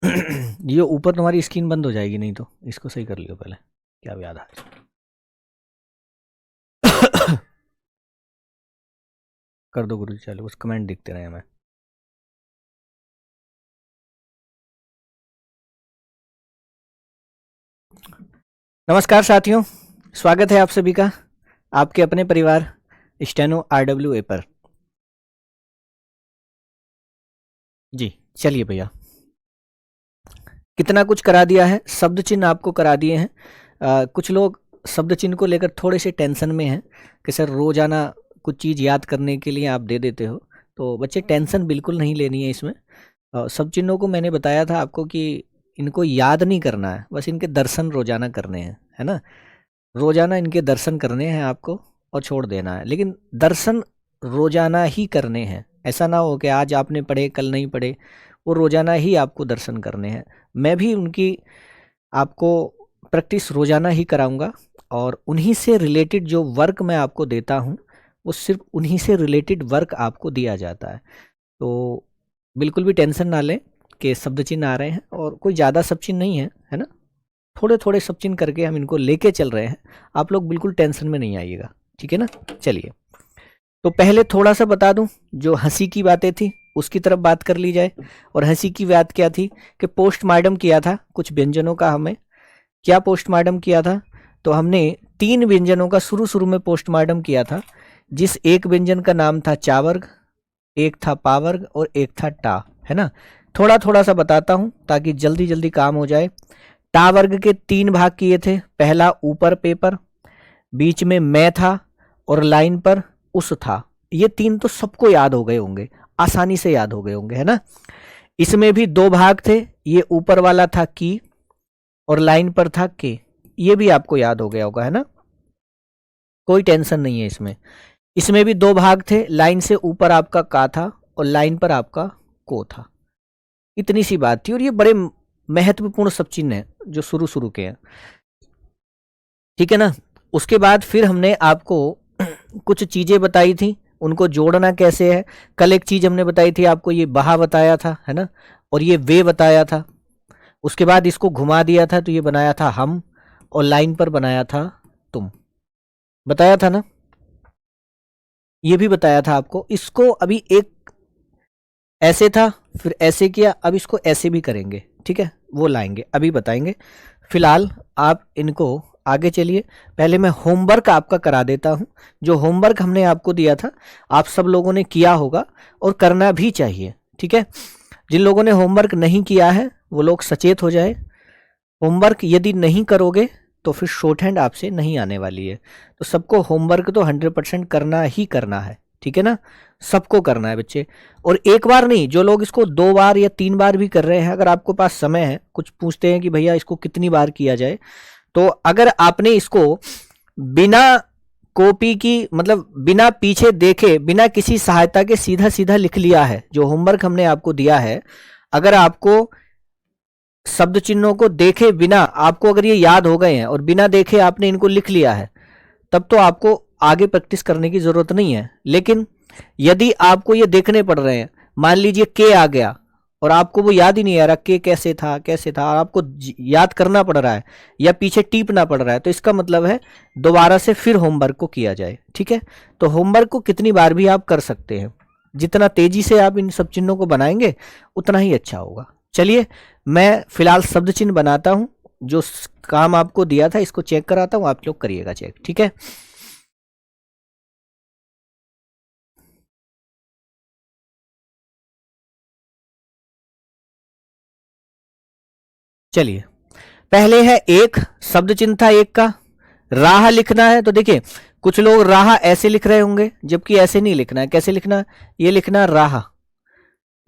ये ऊपर तुम्हारी स्क्रीन बंद हो जाएगी, नहीं तो इसको सही कर लियो पहले, क्या याद आ कर दो गुरु जी चालू, बस कमेंट दिखते रहे हमें। नमस्कार साथियों, स्वागत है आप सभी का आपके अपने परिवार स्टेनो RWA पर। जी चलिए भैया, कितना कुछ करा दिया है, शब्द चिन्ह आपको करा दिए हैं। कुछ लोग शब्द चिन्ह को लेकर थोड़े से टेंशन में हैं कि सर रोजाना कुछ चीज़ याद करने के लिए आप दे देते हो, तो बच्चे टेंशन बिल्कुल नहीं लेनी है इसमें। शब्द चिन्हों को मैंने बताया था आपको कि इनको याद नहीं करना है, बस इनके दर्शन रोजाना करने हैं, है ना। रोजाना इनके दर्शन करने हैं आपको और छोड़ देना है, लेकिन दर्शन रोजाना ही करने हैं। ऐसा ना हो कि आज आपने पढ़े कल नहीं पढ़े, वो रोजाना ही आपको दर्शन करने हैं। मैं भी उनकी आपको प्रैक्टिस रोजाना ही कराऊंगा और उन्हीं से रिलेटेड जो वर्क मैं आपको देता हूँ वो सिर्फ उन्हीं से रिलेटेड वर्क आपको दिया जाता है। तो बिल्कुल भी टेंशन ना लें कि शब्द चिन्ह आ रहे हैं, और कोई ज़्यादा शब्द चिन्ह नहीं है ना। थोड़े थोड़े शब्द चिन्ह करके हम इनको लेके चल रहे हैं, आप लोग बिल्कुल टेंशन में नहीं आइएगा, ठीक है ना। चलिए, तो पहले थोड़ा सा बता दूं, जो हंसी की बातें थी उसकी तरफ बात कर ली जाए। और हंसी की बात क्या थी कि पोस्टमार्टम किया था कुछ व्यंजनों का। हमें क्या पोस्टमार्टम किया था, तो हमने 3 व्यंजनों का शुरू शुरू में पोस्टमार्टम किया था, जिस एक व्यंजन का नाम था चावर्ग, एक था पावर्ग और एक था टा, है ना। थोड़ा थोड़ा सा बताता हूं ताकि जल्दी जल्दी काम हो जाए। टा वर्ग के 3 भाग किए थे। पहला ऊपर पेपर, बीच में मैं था और लाइन पर उस था। ये 3 तो सबको याद हो गए होंगे, आसानी से याद हो गए होंगे, है ना। इसमें भी 2 भाग थे, ये ऊपर वाला था की और लाइन पर था के। ये भी आपको याद हो गया होगा, है ना, कोई टेंशन नहीं है इसमें। इसमें भी 2 भाग थे, लाइन से ऊपर आपका का था और लाइन पर आपका को था। इतनी सी बात थी, और ये बड़े महत्वपूर्ण सब चिन्ह हैं जो शुरू शुरू के हैं, ठीक है ना। उसके बाद फिर हमने आपको कुछ चीजें बताई थी, उनको जोड़ना कैसे है। कल एक चीज हमने बताई थी आपको, ये बहा बताया था, है ना, और ये वे बताया था। उसके बाद इसको घुमा दिया था तो ये बनाया था हम, और लाइन पर बनाया था तुम, बताया था ना, ये भी बताया था आपको। इसको अभी एक ऐसे था, फिर ऐसे किया, अब इसको ऐसे भी करेंगे, ठीक है, वो लाएंगे, अभी बताएंगे। फिलहाल आप इनको आगे चलिए। पहले मैं होमवर्क आपका करा देता हूं। जो होमवर्क हमने आपको दिया था आप सब लोगों ने किया होगा और करना भी चाहिए, ठीक है। जिन लोगों ने होमवर्क नहीं किया है वो लोग सचेत हो जाए। होमवर्क यदि नहीं करोगे तो फिर शॉर्ट हैंड आपसे नहीं आने वाली है। तो सबको होमवर्क तो 100% करना ही करना है, ठीक है ना, सबको करना है बच्चे। और एक बार नहीं, जो लोग इसको 2 बार या 3 बार भी कर रहे हैं, अगर आपको पास समय है, कुछ पूछते हैं कि भैया इसको कितनी बार किया जाए, तो अगर आपने इसको बिना कॉपी की, मतलब बिना पीछे देखे, बिना किसी सहायता के सीधा सीधा लिख लिया है, जो होमवर्क हमने आपको दिया है, अगर आपको शब्द चिन्हों को देखे बिना, आपको अगर ये याद हो गए हैं और बिना देखे आपने इनको लिख लिया है, तब तो आपको आगे प्रैक्टिस करने की जरूरत नहीं है। लेकिन यदि आपको ये देखने पड़ रहे हैं, मान लीजिए के आ गया और आपको वो याद ही नहीं आ रहा के कैसे था कैसे था, और आपको याद करना पड़ रहा है या पीछे टीपना पड़ रहा है, तो इसका मतलब है दोबारा से फिर होमवर्क को किया जाए, ठीक है। तो होमवर्क को कितनी बार भी आप कर सकते हैं, जितना तेजी से आप इन सब चिन्हों को बनाएंगे उतना ही अच्छा होगा। चलिए, मैं फिलहाल शब्द चिन्ह बनाता हूं, जो काम आपको दिया था इसको चेक कराता हूं, आप लोग करिएगा चेक, ठीक है। चलिए, पहले है एक, शब्द चिन्ह था एक का, राह लिखना है। तो देखिए, कुछ लोग राह ऐसे लिख रहे होंगे, जबकि ऐसे नहीं लिखना है। कैसे लिखना है, ये लिखना राह,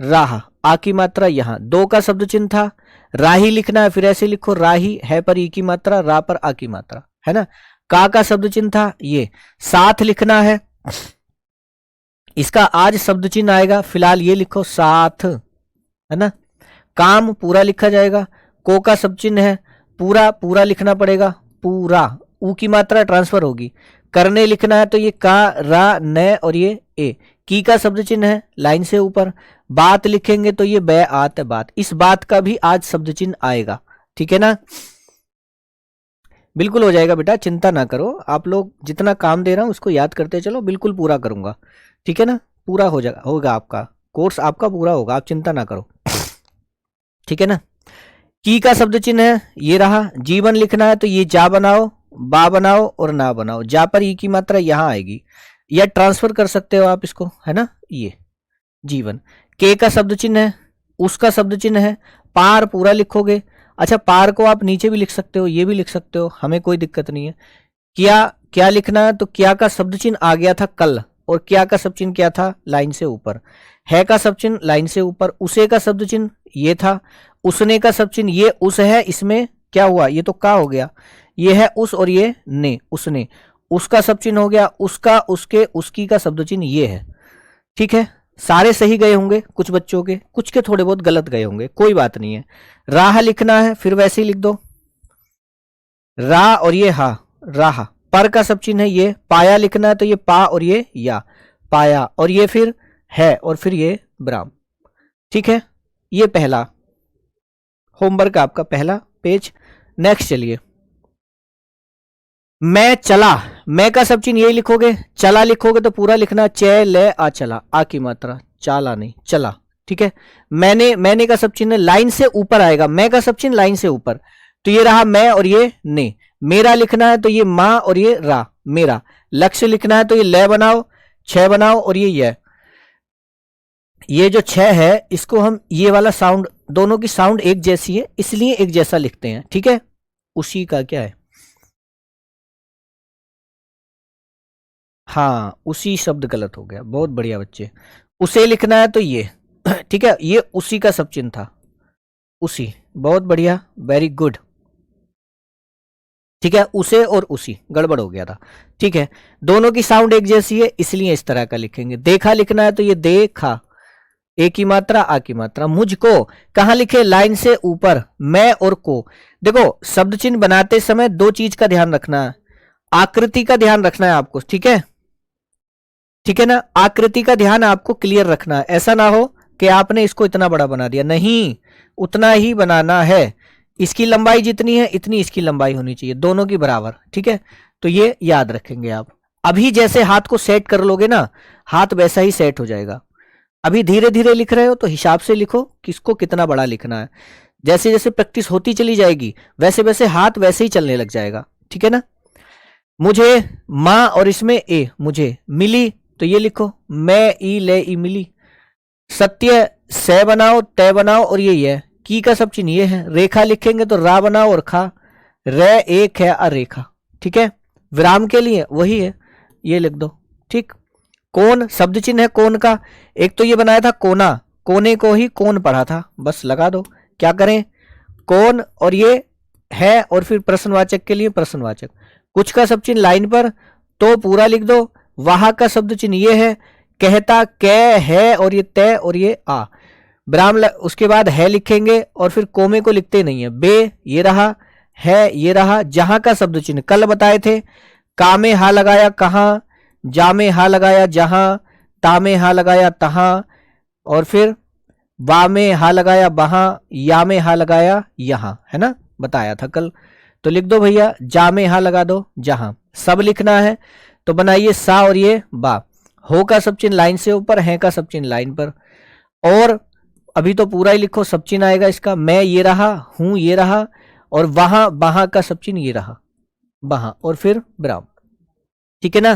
राह, आ की मात्रा यहां, 2 का शब्द चिन्ह था, राही लिखना है, फिर ऐसे लिखो राही, है पर ई की मात्रा, रा पर आ की मात्रा, है ना। का शब्द चिन्ह था ये, साथ लिखना है, इसका आज शब्द चिन्ह आएगा, फिलहाल ये लिखो साथ, है ना। काम पूरा लिखा जाएगा। को का शब्द चिन्ह है, पूरा पूरा लिखना पड़ेगा, पूरा, ऊ की मात्रा ट्रांसफर होगी। करने लिखना है तो ये का, रा, न और ये ए। की का शब्द चिन्ह है, लाइन से ऊपर। बात लिखेंगे तो ये बै आत है बात, इस बात का भी आज शब्द चिन्ह आएगा, ठीक है ना। बिल्कुल हो जाएगा बेटा, चिंता ना करो, आप लोग जितना काम दे रहा हूं उसको याद करते चलो, बिल्कुल पूरा करूंगा, ठीक है ना। पूरा हो जाएगा, होगा आपका कोर्स, आपका पूरा होगा, आप चिंता ना करो, ठीक है ना। की का शब्द चिन्ह है ये रहा, जीवन लिखना है तो ये जा बनाओ, बा बनाओ और ना बनाओ, जा पर ई की मात्रा यहां आएगी, या ट्रांसफर कर सकते हो आप इसको, है ना। ये जीवन, के का शब्द चिन्ह है, उसका शब्द चिन्ह है, पार पूरा लिखोगे। अच्छा, पार को आप नीचे भी लिख सकते हो, ये भी लिख सकते हो, हमें कोई दिक्कत नहीं है। क्या क्या लिखना है, तो क्या का शब्द चिन्ह आ गया था कल, और क्या का शब्द चिन्ह क्या था, लाइन से ऊपर, है का शब्द चिन्ह लाइन से ऊपर, उसे का शब्द चिन्ह ये था, उसने का शब्द चिन्ह ये उस है, इसमें क्या हुआ, ये तो का हो गया, ये है उस और ये ने, उसने, उसका शब्द चिन्ह हो गया, उसका, उसके, उसकी का शब्द चिन्ह ये है, ठीक है। सारे सही गए होंगे, कुछ बच्चों के, कुछ के थोड़े बहुत गलत गए होंगे, कोई बात नहीं है। राह लिखना है फिर वैसे ही लिख दो, रा और ये हा, राह, पर का सब चिन्ह है ये, पाया लिखना है तो ये पा और ये या, पाया, और ये फिर है और फिर ये ब्राह्म, ठीक है। ये पहला होमवर्क आपका, पहला पेज। नेक्स्ट चलिए, मैं चला, मैं का सब चिन्ह यही लिखोगे, चला लिखोगे तो पूरा लिखना, चे ले आ चला, आ की मात्रा, चाला नहीं चला, ठीक है। मैंने का सब चिन्ह लाइन से ऊपर आएगा, मैं का सब चिन्ह लाइन से ऊपर, तो ये रहा मैं और ये ने। मेरा लिखना है तो ये माँ और ये रा, मेरा। लक्ष्य लिखना है तो ये ले बनाओ, छह बनाओ और ये जो छह है इसको हम, ये वाला साउंड, दोनों की साउंड एक जैसी है इसलिए एक जैसा लिखते हैं, ठीक है। उसी का क्या है, हाँ उसी शब्द गलत हो गया, बहुत बढ़िया बच्चे। उसे लिखना है तो ये ठीक है, ये उसी का सब चिन्ह था, उसी, बहुत बढ़िया, वेरी गुड, ठीक है। उसे और उसी गड़बड़ हो गया था, ठीक है। दोनों की साउंड एक जैसी है इसलिए इस तरह का लिखेंगे। देखा लिखना है तो ये देखा, ए की मात्रा आ की मात्रा। मुझको कहां लिखे, लाइन से ऊपर, मैं और को। देखो शब्द चिन्ह बनाते समय दो चीज का ध्यान रखना है, आकृति का ध्यान रखना है आपको, ठीक है, ठीक है ना। आकृति का ध्यान आपको क्लियर रखना है, ऐसा ना हो कि आपने इसको इतना बड़ा बना दिया, नहीं, उतना ही बनाना है। इसकी लंबाई जितनी है इतनी इसकी लंबाई होनी चाहिए, दोनों की बराबर, ठीक है। तो ये याद रखेंगे आप। अभी जैसे हाथ को सेट कर लोगे ना, हाथ वैसा ही सेट हो जाएगा। अभी धीरे धीरे लिख रहे हो तो हिसाब से लिखो, किसको कितना बड़ा लिखना है। जैसे जैसे प्रैक्टिस होती चली जाएगी वैसे वैसे हाथ वैसे ही चलने लग जाएगा, ठीक है ना। मुझे, माँ और इसमें ए, मुझे मिली तो ये लिखो, मैं ई ले ई मिली। सत्य, से बनाओ, तय बनाओ और यही है। की का सब चिन्ह ये है। रेखा लिखेंगे तो रा बनाओ और खा, रे एक है अरेखा, ठीक है। विराम के लिए वही है, ये लिख दो, ठीक। कोण शब्द चिन्ह है कोण का, एक तो ये बनाया था कोना, कोने को ही कोण पढ़ा था, बस लगा दो। क्या करें, कोण और ये है और फिर प्रश्नवाचक के लिए प्रश्नवाचक। कुछ का सब चिन्ह लाइन पर तो पूरा लिख दो। वहां का शब्द चिन्ह ये है, कहता कै है और ये तय और ये आ। ब्राह्म उसके बाद है लिखेंगे और फिर कोमे को लिखते नहीं है। बे ये रहा, है ये रहा। जहां का शब्द चिन्ह कल बताए थे, का में हा लगाया कहां, जा में हा लगाया जहां, ता में हा लगाया तहां, और फिर वा में हा लगाया वहां, या में हा लगाया यहां, है ना, बताया था कल। तो लिख दो भैया, जा में हा लगा दो जहां। सब लिखना है तो बनाइए सा और ये बा। हो का सब चिन्ह लाइन से ऊपर, है का सब चिन्ह लाइन पर। और अभी तो पूरा ही लिखो, सब चिन्ह आएगा इसका। मैं ये रहा, हूं ये रहा, और वहां वहां का सब चिन्ह ये रहा, वहां, और फिर ब्राह्म, ठीक है ना।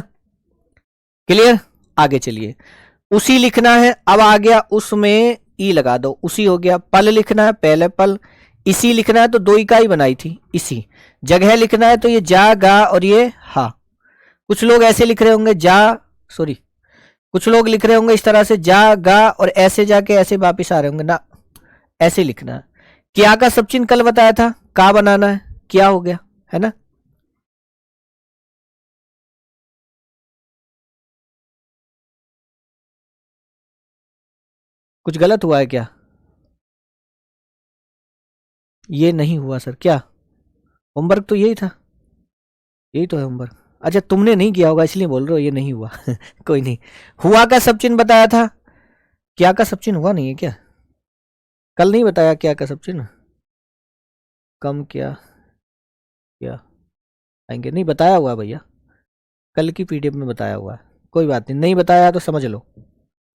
क्लियर, आगे चलिए। उसी लिखना है, अब आ गया उसमें ई लगा दो, उसी हो गया। पल लिखना है, पहले पल। इसी लिखना है तो दो इकाई बनाई थी, इसी। जगह लिखना है तो ये जा गा और ये हा। कुछ लोग ऐसे लिख रहे होंगे जा, सॉरी, कुछ लोग लिख रहे होंगे इस तरह से जा गा और ऐसे जाके ऐसे वापिस आ रहे होंगे ना, ऐसे लिखना है। क्या का सब चिन्ह कल बताया था, का बनाना है, क्या हो गया, है ना। कुछ गलत हुआ है क्या, ये नहीं हुआ सर, क्या होमवर्क तो यही था, यही तो है होमवर्क। अच्छा तुमने नहीं किया होगा इसलिए बोल रहे हो ये नहीं हुआ कोई नहीं। हुआ का सब चिन्ह बताया था, क्या का सब चिन्ह हुआ नहीं है क्या? कल नहीं बताया क्या का सब चिन्ह? कम क्या क्या आएंगे, नहीं बताया हुआ है भैया, कल की पीडीएफ में बताया हुआ है। कोई बात नहीं, नहीं बताया तो समझ लो,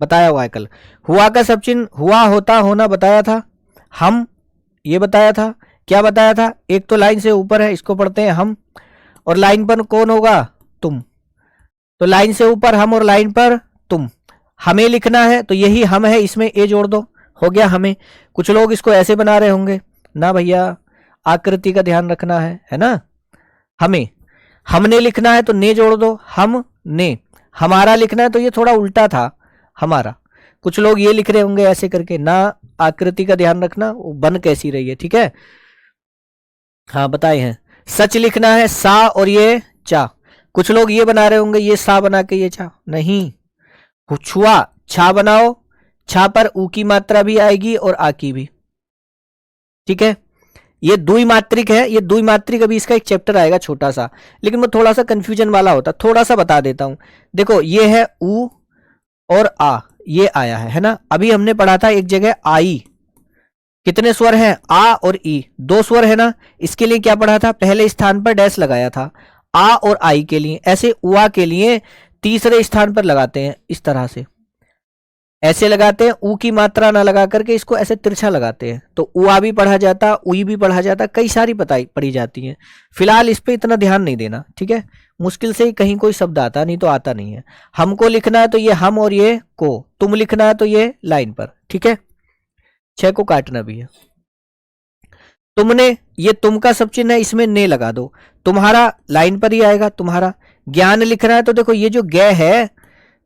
बताया हुआ है कल। हुआ का सब चिन्ह हुआ, होता, होना बताया था। हम, ये बताया था। क्या बताया था? एक तो लाइन से ऊपर है, इसको पढ़ते हैं हम, और लाइन पर कौन होगा? तुम। तो लाइन से ऊपर हम और लाइन पर तुम। हमें लिखना है तो यही हम है, इसमें ए जोड़ दो, हो गया हमें। कुछ लोग इसको ऐसे बना रहे होंगे ना भैया, आकृति का ध्यान रखना है ना। हमें, हमने लिखना है तो ने जोड़ दो, हम ने। हमारा लिखना है तो ये थोड़ा उल्टा था, हमारा। कुछ लोग ये लिख रहे होंगे ऐसे करके ना, आकृति का ध्यान रखना, वो बन कैसी रही है, ठीक है। हाँ बताए हैं। सच लिखना है सा और ये चा। कुछ लोग ये बना रहे होंगे, ये सा बना के ये चा, नहीं। छुआ छा बनाओ, छा पर ऊ की मात्रा भी आएगी और आ की भी, ठीक है। ये द्विमात्रिक है, ये द्विमात्रिक, अभी इसका एक चैप्टर आएगा छोटा सा, लेकिन वो थोड़ा सा कंफ्यूजन वाला होता, थोड़ा सा बता देता हूं। देखो ये है ऊ और आ, ये आया है ना। अभी हमने पढ़ा था एक जगह आई, कितने स्वर हैं? आ और ई, दो स्वर है ना। इसके लिए क्या पढ़ा था? पहले स्थान पर डैश लगाया था, आ और आई के लिए। ऐसे उआ के लिए तीसरे स्थान पर लगाते हैं, इस तरह से ऐसे लगाते हैं, ऊ की मात्रा ना लगा करके इसको ऐसे तिरछा लगाते हैं, तो उआ भी पढ़ा जाता, उई भी पढ़ा जाता, कई सारी पढ़ी जाती हैं। फिलहाल इस पे इतना ध्यान नहीं देना, ठीक है। मुश्किल से ही कहीं कोई शब्द आता, नहीं तो आता नहीं है। हमको लिखना है तो ये हम और ये को, तुम लिखना है तो ये लाइन पर, ठीक है। 6 को काटना भी है। तुमने, ये तुम का सब चिन्ह है, इसमें ने लगा दो, तुम्हारा लाइन पर ही आएगा तुम्हारा। ज्ञान लिखना है तो देखो ये जो गे है,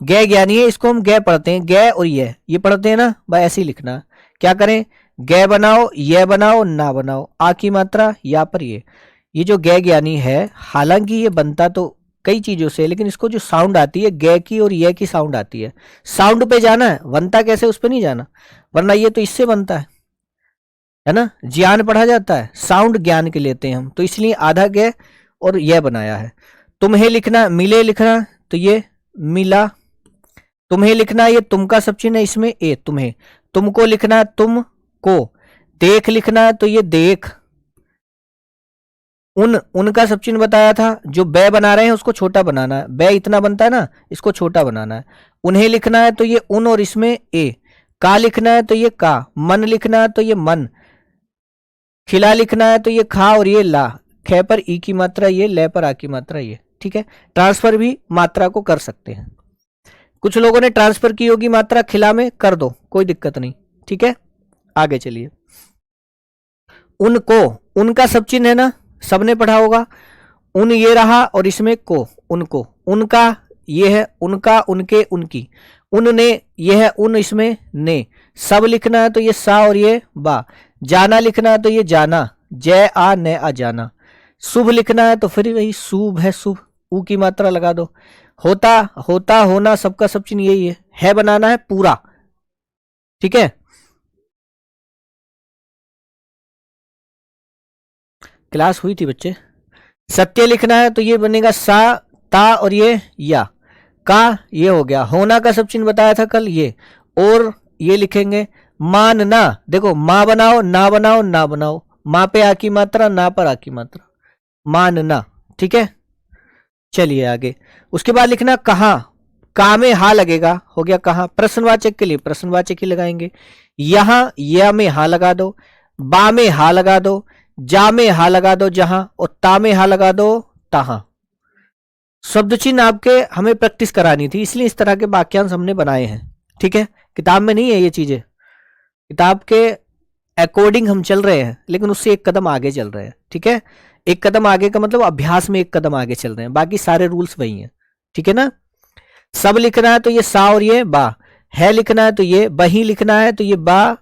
गे ज्ञानी है, इसको हम गे पढ़ते हैं, गे और ये पढ़ते हैं ना भाई, ऐसे ही लिखना। क्या करें? गे बनाओ, ये बनाओ, ना बनाओ, आ की मात्रा या पर ये जो गे ज्ञानी है, हालांकि ये बनता तो कई चीजों से, लेकिन इसको जो साउंड आती है गे की और ये की साउंड आती है, साउंड पे जाना है, बनता कैसे उस पे नहीं जाना, वरना ये तो इससे बनता है ना। ज्ञान पढ़ा जाता है, साउंड ज्ञान के लेते हैं हम, तो इसलिए आधा गे और यह बनाया है। तुम्हें लिखना, मिले लिखना तो ये मिला। तुम्हें लिखना है, ये तुम का सब चिन्ह है, इसमें ए तुम्हें। तुमको लिखना है तुम को। देख लिखना है तो ये देख। उनका सब चिन्ह बताया था, जो बै बना रहे हैं उसको छोटा बनाना है, बै इतना बनता है ना, इसको छोटा बनाना है। उन्हें लिखना है तो ये उन और इसमें ए। का लिखना है तो ये का। मन लिखना है तो ये मन। खिला लिखना है तो ये खा और ये ला। खे पर ई की मात्रा ये, ले पर आ की मात्रा ये, ठीक है। ट्रांसफर भी मात्रा को कर सकते हैं। कुछ लोगों ने ट्रांसफर की होगी मात्रा, खिला में कर दो, कोई दिक्कत नहीं, ठीक है। आगे चलिए। उनको, उनका सब चिन्ह है ना, सबने पढ़ा होगा। उन ये रहा और इसमें को, उनको। उनका ये है, उनका, उनके, उनकी। उनने ये है, उन इसमें ने। सब लिखना है तो ये सा और ये बा। जाना लिखना है तो ये जाना, जय आ ने आ जाना। शुभ लिखना है तो फिर वही शुभ है, शुभ, ऊ की मात्रा लगा दो। होता, होता, होना, सबका सब चिन्ह यही है बनाना है पूरा, ठीक है। क्लास हुई थी बच्चे। सत्य लिखना है तो ये बनेगा सा, ता और ये या। का ये हो गया। होना का सब चिन्ह बताया था कल ये, और ये लिखेंगे। मानना, देखो मां बनाओ, ना बनाओ, ना बनाओ, मां पे आ की मात्रा, ना पर आ की मात्रा, मानना, ठीक है। चलिए आगे। उसके बाद लिखना कहा, का में हा लगेगा, हो गया कहा। प्रश्नवाचक के लिए प्रश्नवाचक ही लगाएंगे। यहां या में हा लगा दो, बा में हा लगा दो, जा में हा लगा दो जहां, और ता में हा लगा दो तहां। शब्द चिन्ह आपके हमें प्रैक्टिस करानी थी, इसलिए इस तरह के वाक्यांश हमने बनाए हैं, ठीक है। किताब में नहीं है ये चीजें, किताब के अकॉर्डिंग हम चल रहे हैं, लेकिन उससे एक कदम आगे चल रहे हैं, ठीक है। एक कदम आगे का मतलब अभ्यास में एक कदम आगे चल रहे हैं, बाकी सारे रूल्स वही हैं, ठीक है ना। सब लिखना है तो ये सा और ये बा। है लिखना है तो ये, बही लिखना है तो ये बा।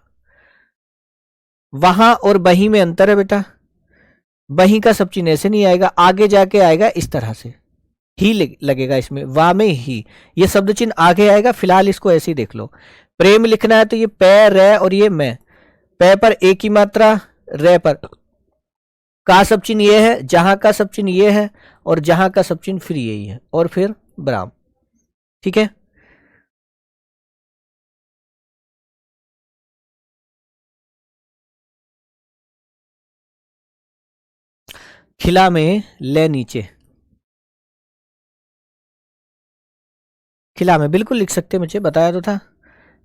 वहां और बही में अंतर है बेटा, बही का सब चिन्ह ऐसे नहीं आएगा, आगे जाके आएगा इस तरह से, ही लगेगा इसमें, वा में ही, ये शब्द चिन्ह आगे आएगा। फिलहाल इसको ऐसे ही देख लो। प्रेम लिखना है तो ये पै रे और ये मैं। पै पर ए की मात्रा, रे पर का सब चिन्ह ये है, जहां का सब चिन्ह ये है, और जहां का सब चिन्ह फिर यही है, और फिर ब्राह्म, ठीक है। खिला में ले नीचे, खिला में बिल्कुल लिख सकते हैं, मुझे बताया तो था।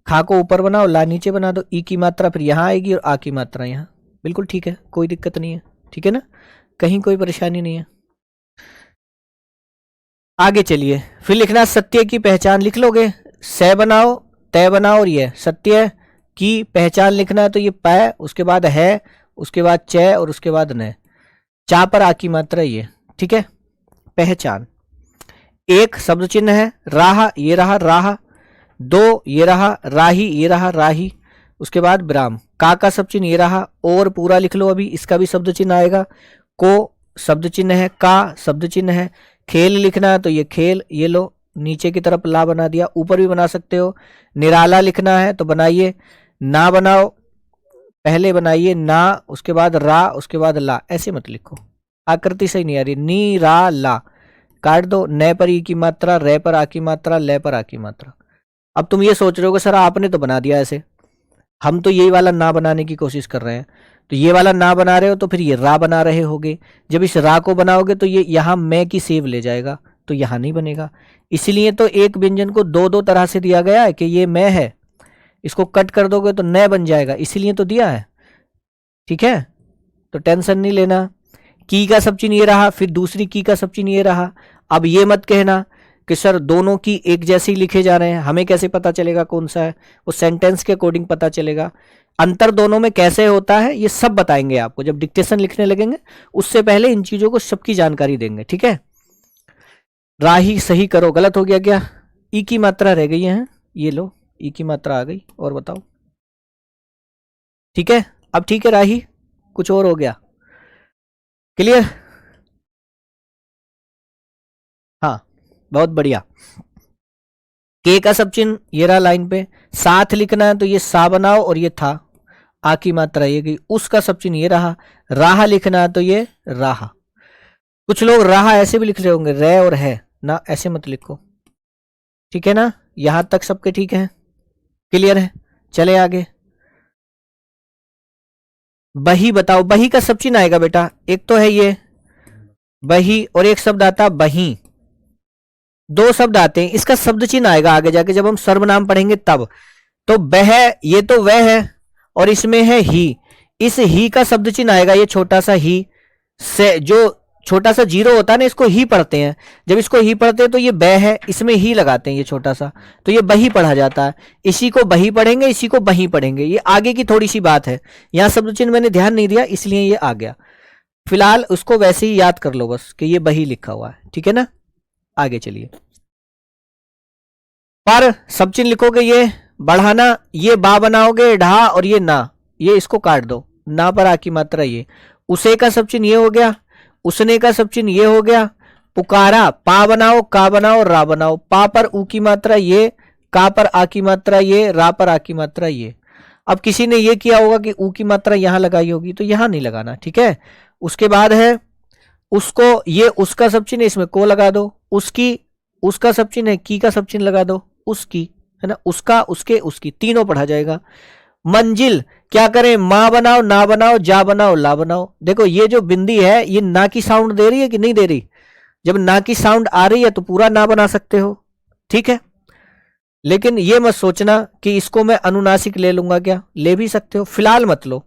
खा को ऊपर बनाओ, ला नीचे बना दो, ई की मात्रा फिर यहाँ आएगी और आ की मात्रा यहाँ, बिल्कुल ठीक है, कोई दिक्कत नहीं है, ठीक है ना, कहीं कोई परेशानी नहीं है। आगे चलिए, फिर लिखना सत्य की पहचान लिख लोगे, से बनाओ, तय बनाओ, और ये सत्य की पहचान लिखना है तो ये पै, उसके बाद है, उसके बाद च और उसके बाद न, चा पर आ की मात्रा ये, ठीक है। पहचान, एक शब्द चिन्ह है, राह ये रहा राह, दो ये रहा राही, ये रहा राही, उसके बाद विराम, का शब्द चिन्ह ये रहा, और पूरा लिख लो, अभी इसका भी शब्द चिन्ह आएगा, को शब्द चिन्ह है, का शब्द चिन्ह है, खेल लिखना है तो ये खेल, ये लो नीचे की तरफ ला बना दिया, ऊपर भी बना सकते हो। निराला लिखना है तो बनाइए, ना बनाओ, पहले बनाइए ना, उसके बाद रा, उसके बाद ला, ऐसे मत लिखो, आकृति सही नहीं आ रही, नी रा ला, काट दो, न पर ई की मात्रा, रे पर आ की मात्रा, ले पर आ की मात्रा। अब तुम ये सोच रहे हो सर आपने तो बना दिया ऐसे, हम तो यही वाला ना बनाने की कोशिश कर रहे हैं, तो ये वाला ना बना रहे हो तो फिर ये रा बना रहे होगे, जब इस रा को बनाओगे तो ये यहाँ मैं की सेव ले जाएगा, तो यहाँ नहीं बनेगा। इसलिए तो एक व्यंजन को दो दो तरह से दिया गया है कि ये मैं है, इसको कट कर दोगे तो न बन जाएगा, इसीलिए तो दिया है, ठीक है, तो टेंशन नहीं लेना। की का सब चिन्ह ये रहा, फिर दूसरी की का सब चिन्ह ये रहा। अब ये मत कहना कि सर दोनों की एक जैसे ही लिखे जा रहे हैं, हमें कैसे पता चलेगा कौन सा है, वो सेंटेंस के अकॉर्डिंग पता चलेगा। अंतर दोनों में कैसे होता है ये सब बताएंगे आपको जब डिक्टेशन लिखने लगेंगे, उससे पहले इन चीजों को सबकी जानकारी देंगे, ठीक है। राही सही करो, गलत हो गया क्या, ई की मात्रा रह गई है, ये लो ई की मात्रा आ गई, और बताओ, ठीक है। अब ठीक है, राही कुछ और हो गया, क्लियर, हाँ बहुत बढ़िया। के का सब चिन्ह ये रहा लाइन पे, साथ लिखना है तो ये सा बनाओ और ये था, आ की मात्रा ये गई, उसका सब चिन्ह ये रहा, राह लिखना है तो ये राह। कुछ लोग राह ऐसे भी लिख रहे होंगे, रे और है ना, ऐसे मत लिखो, ठीक है ना, यहां तक सबके ठीक है, क्लियर है। चले आगे, बही बताओ, बही का सब चिन्ह आएगा बेटा, एक तो है ये बही और एक शब्द आता बही, दो शब्द आते हैं, इसका शब्द चिन्ह आएगा आगे जाके जब हम सर्वनाम पढ़ेंगे तब। तो वह, ये तो वह है, और इसमें है ही, इस ही का शब्द चिन्ह आएगा, ये छोटा सा ही से, जो छोटा सा जीरो होता है ना, इसको ही पढ़ते हैं, जब इसको ही पढ़ते हैं तो ये ब है, इसमें ही लगाते हैं ये छोटा सा, तो ये बही पढ़ा जाता है, इसी को बही पढ़ेंगे, इसी को बही पढ़ेंगे, ये आगे की थोड़ी सी बात है, यहाँ शब्द चिन्ह मैंने ध्यान नहीं दिया इसलिए ये आ गया, फिलहाल उसको वैसे ही याद कर लो बस कि ये बही लिखा हुआ है, ठीक है ना। आगे चलिए, पर सब चिन्ह लिखोगे, ये बढ़ाना, ये बा बनाओगे ढा, और ये ना, ये इसको काट दो, ना पर आ की मात्रा ये, उसे का सब चिन्ह ये हो गया, उसने का सब चिन्ह ये हो गया, पुकारा, पा बनाओ, का बनाओ, रा बनाओ, पा पर ऊ की मात्रा ये, का पर आ की मात्रा ये, रा पर आ की मात्रा ये। अब किसी ने ये किया होगा कि ऊ की मात्रा यहां लगाई होगी, तो यहां नहीं लगाना, ठीक है। उसके बाद है उसको, ये उसका सब चिन्ह, इसमें को लगा दो, उसकी, उसका सब चिन्ह है, की का सब चिन्ह लगा दो, उसकी, है ना, उसका, उसके, उसकी, तीनों पढ़ा जाएगा। मंजिल, क्या करें, मां बनाओ, ना बनाओ, जा बनाओ, ला बनाओ। देखो ये जो बिंदी है ये ना की साउंड दे रही है कि नहीं दे रही, जब ना की साउंड आ रही है तो पूरा ना बना सकते हो, ठीक है, लेकिन ये मत सोचना कि इसको मैं अनुनासिक ले लूंगा, क्या ले भी सकते हो, फिलहाल मत लो,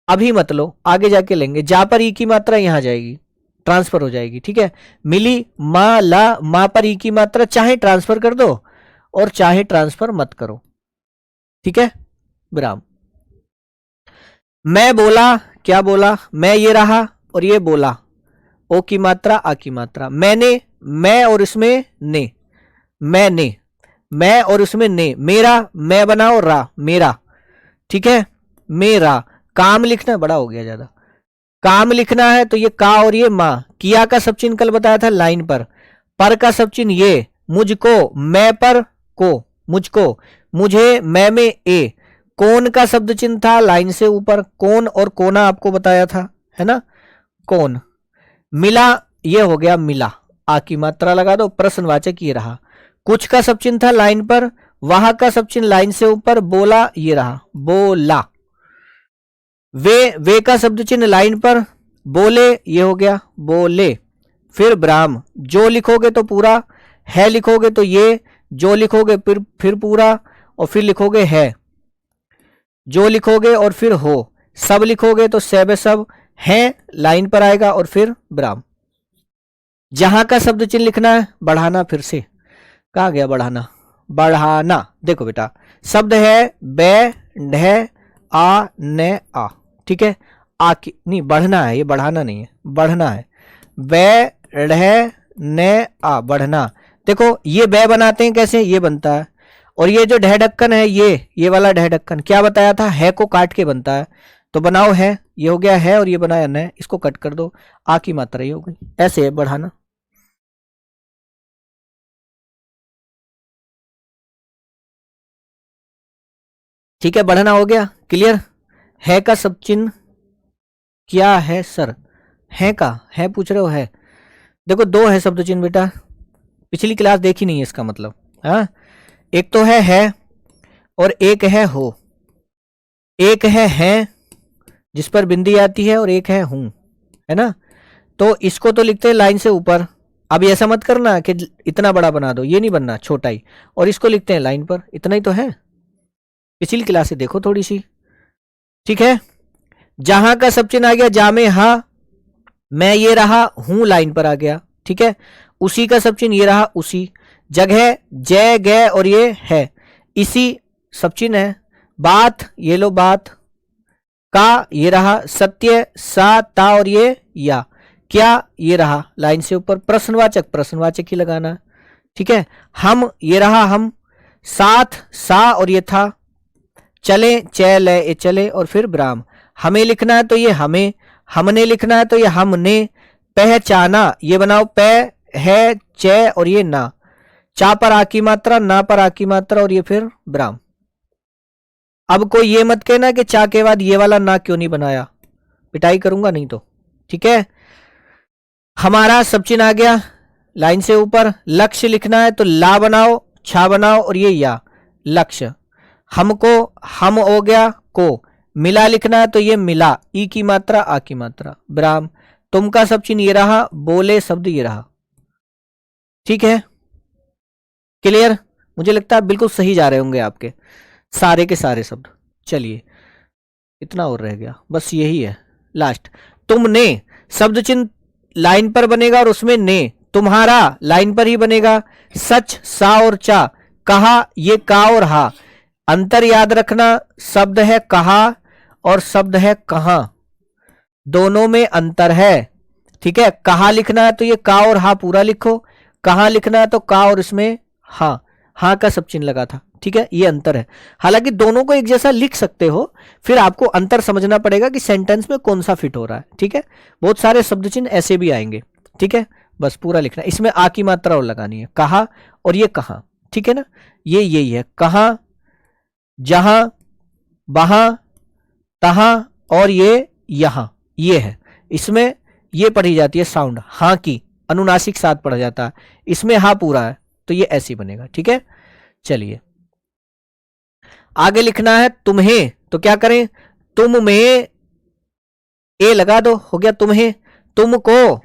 अभी मत लो, आगे जाके लेंगे। जा पर ई की मात्रा यहां जाएगी, ट्रांसफर हो जाएगी, ठीक है। मिली, मां ला, मां पर ई की मात्रा चाहे ट्रांसफर कर दो और चाहे ट्रांसफर मत करो, ठीक है। विराम, मैं बोला, क्या बोला, मैं ये रहा और ये बोला, ओ की मात्रा, आ की मात्रा। मैंने, मैं और इसमें ने, मैंने, मैं और उसमें ने, मेरा, मैं बनाओ रा, मेरा, ठीक है, मेरा। काम लिखना, बड़ा हो गया ज्यादा, काम लिखना है तो ये का और ये मां, किया का सब चिन्ह कल बताया था लाइन पर का सब चिन्ह ये, मुझको, मैं पर को, मुझको, मुझे, मैं में ए, कौन का शब्द चिन्ह था लाइन से ऊपर, कौन और कोना आपको बताया था, है ना, कौन। मिला, ये हो गया मिला, आ की मात्रा लगा दो, प्रश्नवाचक ये रहा। कुछ का सब चिन्ह था लाइन पर, वहां का सब चिन्ह लाइन से ऊपर, बोला, ये रहा बोला। वे का शब्द चिन्ह लाइन पर, बोले ये हो गया बोले, फिर ब्राह्म, जो लिखोगे तो पूरा, है लिखोगे तो ये, जो लिखोगे फिर पूरा, और फिर लिखोगे है, जो लिखोगे और फिर हो, सब लिखोगे तो सब सब, है लाइन पर आएगा और फिर ब्राह्म। जहां का शब्द चिन्ह लिखना है, बढ़ाना, फिर से कहा गया बढ़ाना, बढ़ाना। देखो बेटा शब्द है बे ढे आ ने आ, ठीक है, आ की नहीं, बढ़ना है, ये बढ़ाना नहीं है, बढ़ना है, बे ढे ने आ, बढ़ना। देखो ये बे बनाते हैं कैसे, ये बनता है, और ये जो ढह ढक्कन है, ये वाला ढह ढक्कन क्या बताया था, है को काट के बनता है, तो बनाओ है, ये हो गया है, और ये बनाया न, इसको कट कर दो, आ की मात्रा ये हो गई, ऐसे है बढ़ाना। ठीक है, बढ़ना हो गया, क्लियर। है का सब चिन्ह क्या है सर, है का, है पूछ रहे हो, है देखो दो है शब्द चिन्ह बेटा, पिछली क्लास देखी नहीं है इसका मतलब, हाँ, एक तो है और एक है हो, एक है जिस पर बिंदी आती है, और एक है हूं, है ना। तो इसको तो लिखते हैं लाइन से ऊपर, अब ऐसा मत करना कि इतना बड़ा बना दो, ये नहीं बनना, छोटा ही, और इसको लिखते हैं लाइन पर, इतना ही तो है, पिछली क्लास से देखो थोड़ी सी, ठीक है। जहां का सब चिन्ह आ गया, जा में हा, मैं ये रहा हूं लाइन पर आ गया, ठीक है। उसी का सब चिन्ह ये रहा उसी, जगह जय गय और ये है, इसी सब चिन्ह है। बात ये लो बात, का ये रहा, सत्य सा ता और ये या, क्या ये रहा लाइन से ऊपर, प्रश्नवाचक ही लगाना, ठीक है। हम ये रहा हम, साथ सा और ये था, चले चल ये चले, और फिर ब्राह्म। हमें लिखना है तो ये हमें, हमने लिखना है तो ये हमने, पहचाना ये बनाओ, प है च और ये ना, चा पर आ की मात्रा, ना पर आ की मात्रा, और ये फिर ब्राह्म। अब कोई ये मत कहना कि चा के बाद ये वाला ना क्यों नहीं बनाया, पिटाई करूंगा नहीं तो, ठीक है। हमारा सब चिन्ह आ गया लाइन से ऊपर, लक्ष्य लिखना है तो ला बनाओ, छा बनाओ, और ये या, लक्ष्य। हमको हम हो गया को, मिला लिखना है तो ये मिला, ई की मात्रा आ की मात्रा, ब्राह्म। तुम का सब चिन्ह ये रहा, बोले शब्द ये रहा, ठीक है, क्लियर। मुझे लगता है बिल्कुल सही जा रहे होंगे आपके सारे के सारे शब्द। चलिए इतना और रह गया, बस यही है लास्ट। तुमने शब्द चिन्ह लाइन पर बनेगा और उसमें ने, तुम्हारा लाइन पर ही बनेगा, सच सा और चा, कहा ये का और हा, अंतर याद रखना, शब्द है कहा और शब्द है कहां, दोनों में अंतर है, ठीक है। कहा लिखना है तो ये का और हा पूरा लिखो, कहां लिखना है तो का और इसमें हा, हा का सब चिन्ह लगा था, ठीक है, ये अंतर है। हालांकि दोनों को एक जैसा लिख सकते हो, फिर आपको अंतर समझना पड़ेगा कि सेंटेंस में कौन सा फिट हो रहा है, ठीक है। बहुत सारे शब्द चिन्ह ऐसे भी आएंगे, ठीक है, बस पूरा लिखना, इसमें आ की मात्रा और लगानी है, कहा और ये कहां, ठीक है ना, ये यही है, कहां जहां वहां तहां और ये यहां, ये है, इसमें ये पढ़ी जाती है साउंड, हां की अनुनासिक साथ पढ़ा जाता है, इसमें हा पूरा है तो ये ऐसे बनेगा, ठीक है। चलिए आगे लिखना है तुम्हें, तो क्या करें, तुम में ए लगा दो, हो गया तुम्हें, तुमको,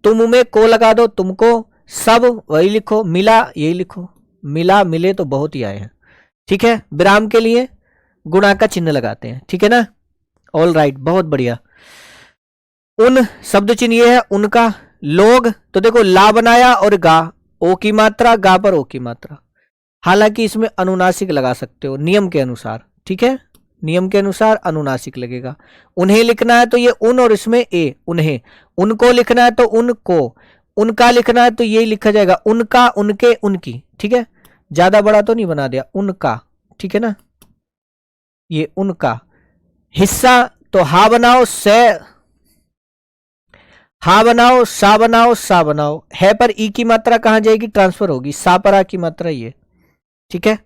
तुम में को लगा दो, तुमको, सब वही लिखो, मिला यही लिखो, मिला मिले तो बहुत ही आए हैं, ठीक है। विराम के लिए गुणा का चिन्ह लगाते हैं, ठीक है ना, ऑल राइट, बहुत बढ़िया। उन शब्द चिन्ह ये है उनका, लोग, तो देखो ला बनाया और गा, ओ की मात्रा, गा पर ओ की मात्रा, हालांकि इसमें अनुनासिक लगा सकते हो नियम के अनुसार, ठीक है, नियम के अनुसार अनुनासिक लगेगा। उन्हें लिखना है तो ये उन और इसमें ए, उन्हें। उनको लिखना है तो उनको, उनका लिखना है तो ये लिखा जाएगा उनका, उनके, उनकी, ठीक है, ज्यादा बड़ा तो नहीं बना दिया, उनका, ठीक है ना, ये उनका। हिस्सा तो हा बनाओ से, हा बनाओ सा बनाओ सा बनाओ, है पर ई की मात्रा कहां जाएगी, ट्रांसफर होगी, सा पर आ की मात्रा ये, ठीक है।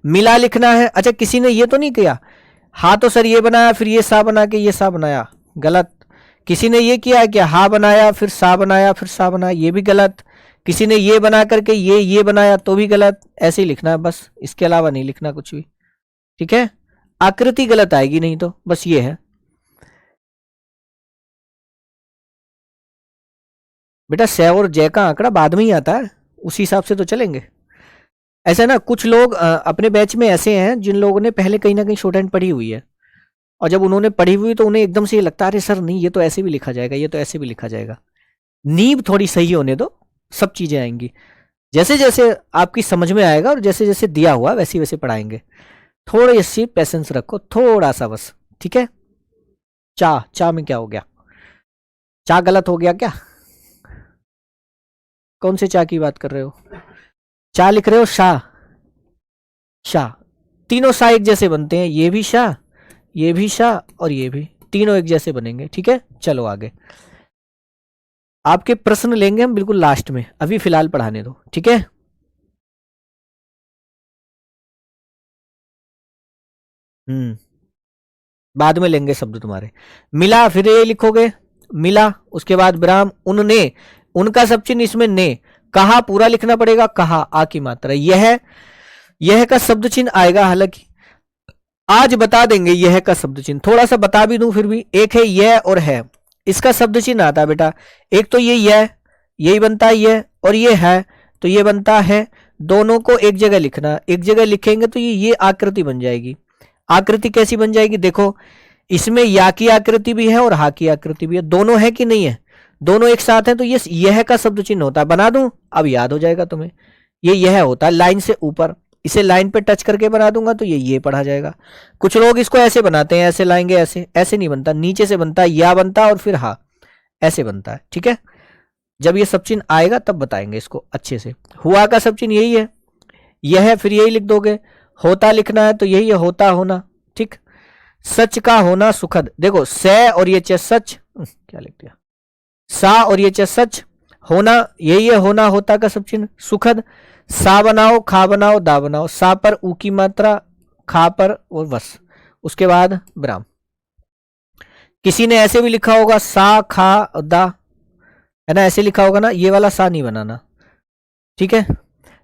मिला लिखना है, अच्छा किसी ने ये तो नहीं किया, हा तो सर ये बनाया फिर ये सा बना के ये सा बनाया, गलत। किसी ने ये किया है क्या, हा बनाया फिर सा बनाया फिर सा बनाया, ये भी गलत। किसी ने ये बना करके ये बनाया तो भी गलत, ऐसे ही लिखना है बस, इसके अलावा नहीं लिखना कुछ भी, ठीक है। आकृति गलत आएगी नहीं तो, बस ये है। बेटा से और जय का आंकड़ा बाद में ही आता है, उसी हिसाब से तो चलेंगे। ऐसा ना कुछ लोग अपने बैच में ऐसे हैं जिन लोगों ने पहले कहीं ना कहीं शॉर्ट हैंड पढ़ी हुई है, और जब उन्होंने पढ़ी हुई तो उन्हें एकदम से ये लगता है अरे सर नहीं ये तो ऐसे भी लिखा जाएगा, ये तो ऐसे भी लिखा जाएगा। नींव थोड़ी सही होने दो, सब चीजें आएंगी। जैसे जैसे आपकी समझ में आएगा और जैसे जैसे दिया हुआ वैसे वैसे पढ़ाएंगे। थोड़ी सी पेशेंस रखो, थोड़ा सा बस, ठीक है। चा चा में क्या हो गया? चा गलत हो गया क्या? कौन से चा की बात कर रहे हो? चा लिख रहे हो शाह? शाह, तीनों शाह एक जैसे बनते हैं, ये भी शाह, ये भी शाह और ये भी, तीनों एक जैसे बनेंगे, ठीक है। चलो आगे, आपके प्रश्न लेंगे हम बिल्कुल लास्ट में, अभी फिलहाल पढ़ाने दो, ठीक है। बाद में लेंगे शब्द तुम्हारे। मिला, फिर ये लिखोगे मिला, उसके बाद विराम, उनने, उनका सब चिन्ह इसमें ने, कहा पूरा लिखना पड़ेगा, कहा आ की मात्रा, यह का शब्द चिन्ह आएगा, हालांकि आज बता देंगे यह का शब्द चिन्ह, थोड़ा सा बता भी दूं फिर भी। एक है यह और है, इसका शब्द चिन्ह आता है बेटा। एक तो ये यह, यही बनता है यह, और ये है तो ये बनता है। दोनों को एक जगह लिखना, एक जगह लिखेंगे तो ये आकृति बन जाएगी। आकृति कैसी बन जाएगी? देखो इसमें या की आकृति भी है और हा की आकृति भी है, दोनों है कि नहीं है? दोनों एक साथ हैं तो ये यह का शब्द चिन्ह होता है। बना दूं, अब याद हो जाएगा तुम्हें। ये यह होता है लाइन से ऊपर, इसे लाइन पे टच करके बना दूंगा तो ये पढ़ा जाएगा। कुछ लोग इसको ऐसे बनाते हैं, ऐसे लाएंगे, ऐसे ऐसे नहीं बनता, नीचे से बनता है, या बनता है और फिर हा, ऐसे बनता है, ठीक है। जब ये सब चिन्ह आएगा तब बताएंगे इसको अच्छे से। हुआ का सब चिन्ह यही है, यह है, फिर यही लिख दोगे। होता लिखना है तो यही है, होता होना, ठीक। सच का होना सुखद, देखो से और ये च सच, क्या लिख दिया, सा और ये च सच, होना यही है, होना होता का सब चिन्ह, सुखद। सा बनाओ, खा बनाओ, दा बनाओ, सा पर ऊ की मात्रा, खा पर और वस, उसके बाद विराम। किसी ने ऐसे भी लिखा होगा सा खा दा, है ना, ऐसे लिखा होगा ना, ये वाला सा नहीं बनाना, ठीक है।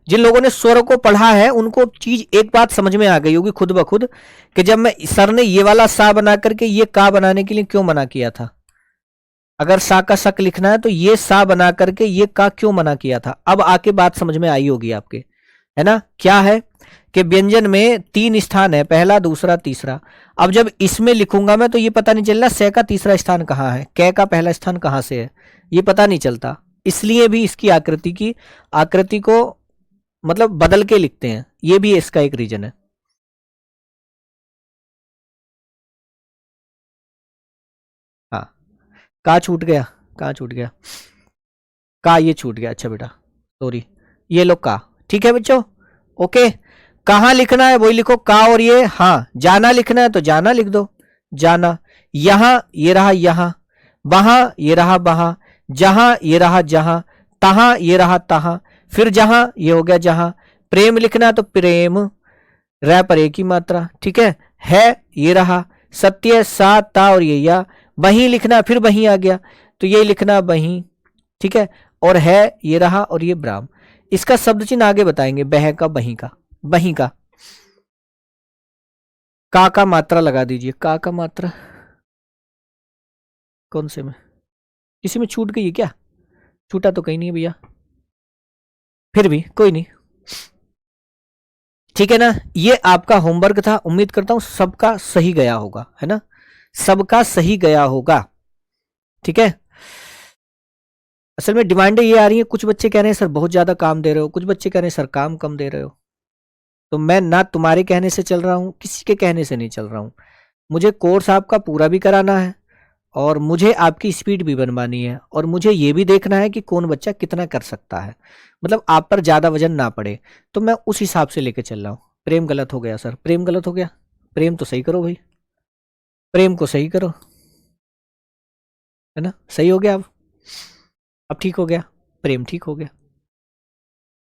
जिन लोगों ने स्वर को पढ़ा है उनको चीज एक बात समझ में आ गई होगी खुद ब खुद, कि जब मैं सर ने ये वाला सा बना करके ये का बनाने के लिए क्यों मना किया था। अगर सा का शक लिखना है तो ये सा बना करके ये का क्यों मना किया था, अब आके बात समझ में आई होगी आपके, है ना। क्या है कि व्यंजन में 3 स्थान है, पहला, दूसरा, तीसरा। अब जब इसमें लिखूंगा मैं तो ये पता नहीं चल रहा से का तीसरा स्थान कहाँ है, कै का पहला स्थान कहाँ से है, ये पता नहीं चलता। इसलिए भी इसकी आकृति को मतलब बदल के लिखते हैं, ये भी इसका एक रीजन है। हाँ, का छूट गया, कहाँ छूट गया, का ये छूट गया, अच्छा बेटा सॉरी, ये लो का, ठीक है बच्चों, ओके। कहाँ लिखना है वही लिखो, का और ये, हाँ जाना लिखना है तो जाना लिख दो, जाना। यहां ये रहा यहां, वहां ये रहा वहां, जहां ये रहा जहां, तहां ये रहा तहां, फिर जहां ये हो गया जहां। प्रेम लिखना है तो प्रेम, रह पर एक ही मात्रा, ठीक है ये रहा। सत्य, सा, ता और ये या। वहीं लिखना फिर वहीं आ गया तो ये लिखना वहीं, ठीक है। और है ये रहा और ये ब्राह्म। इसका शब्द चिन्ह आगे बताएंगे, बह का, वहीं का, वहीं का मात्रा लगा दीजिए, का मात्रा कौन से में, किसी में छूट गई है क्या? छूटा तो कहीं नहीं है भैया, फिर भी कोई नहीं, ठीक है ना। ये आपका होमवर्क था, उम्मीद करता हूं सबका सही गया होगा, है ना, सबका सही गया होगा, ठीक है। असल में डिमांडें ये आ रही है, कुछ बच्चे कह रहे हैं सर बहुत ज्यादा काम दे रहे हो, कुछ बच्चे कह रहे हैं सर काम कम दे रहे हो। तो मैं ना तुम्हारे कहने से चल रहा हूं, किसी के कहने से नहीं चल रहा हूं। मुझे कोर्स आपका पूरा भी कराना है और मुझे आपकी स्पीड भी बनवानी है, और मुझे ये भी देखना है कि कौन बच्चा कितना कर सकता है, मतलब आप पर ज्यादा वजन ना पड़े। तो मैं उस हिसाब से लेके चल रहा हूँ। प्रेम गलत हो गया सर, प्रेम गलत हो गया, प्रेम तो सही करो भाई, प्रेम को सही करो, है ना, सही हो गया। अब ठीक हो गया, प्रेम ठीक हो गया।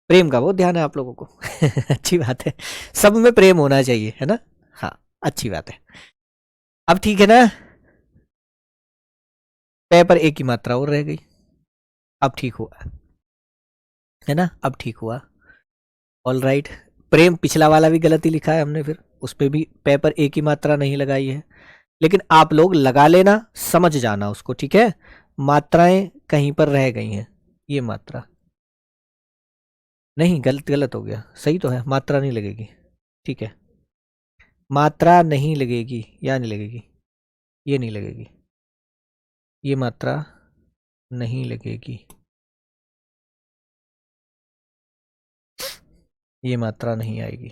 प्रेम का बहुत ध्यान है आप लोगों को अच्छी बात है, सब में प्रेम होना चाहिए, है ना, हाँ अच्छी बात है। अब ठीक है ना, पे पर एक ही मात्रा और रह गई, अब ठीक हुआ, है ना, अब ठीक हुआ, ऑल राइट। प्रेम पिछला वाला भी गलती लिखा है हमने, फिर उस पर भी पे पर एक ही मात्रा नहीं लगाई है, लेकिन आप लोग लगा लेना, समझ जाना उसको, ठीक है। मात्राएं कहीं पर रह गई हैं, ये मात्रा नहीं, गलत गलत हो गया, सही तो है, मात्रा नहीं लगेगी। ठीक है, मात्रा नहीं लगेगी, या नहीं लगेगी, ये नहीं लगेगी, ये मात्रा नहीं लगेगी, ये मात्रा नहीं आएगी।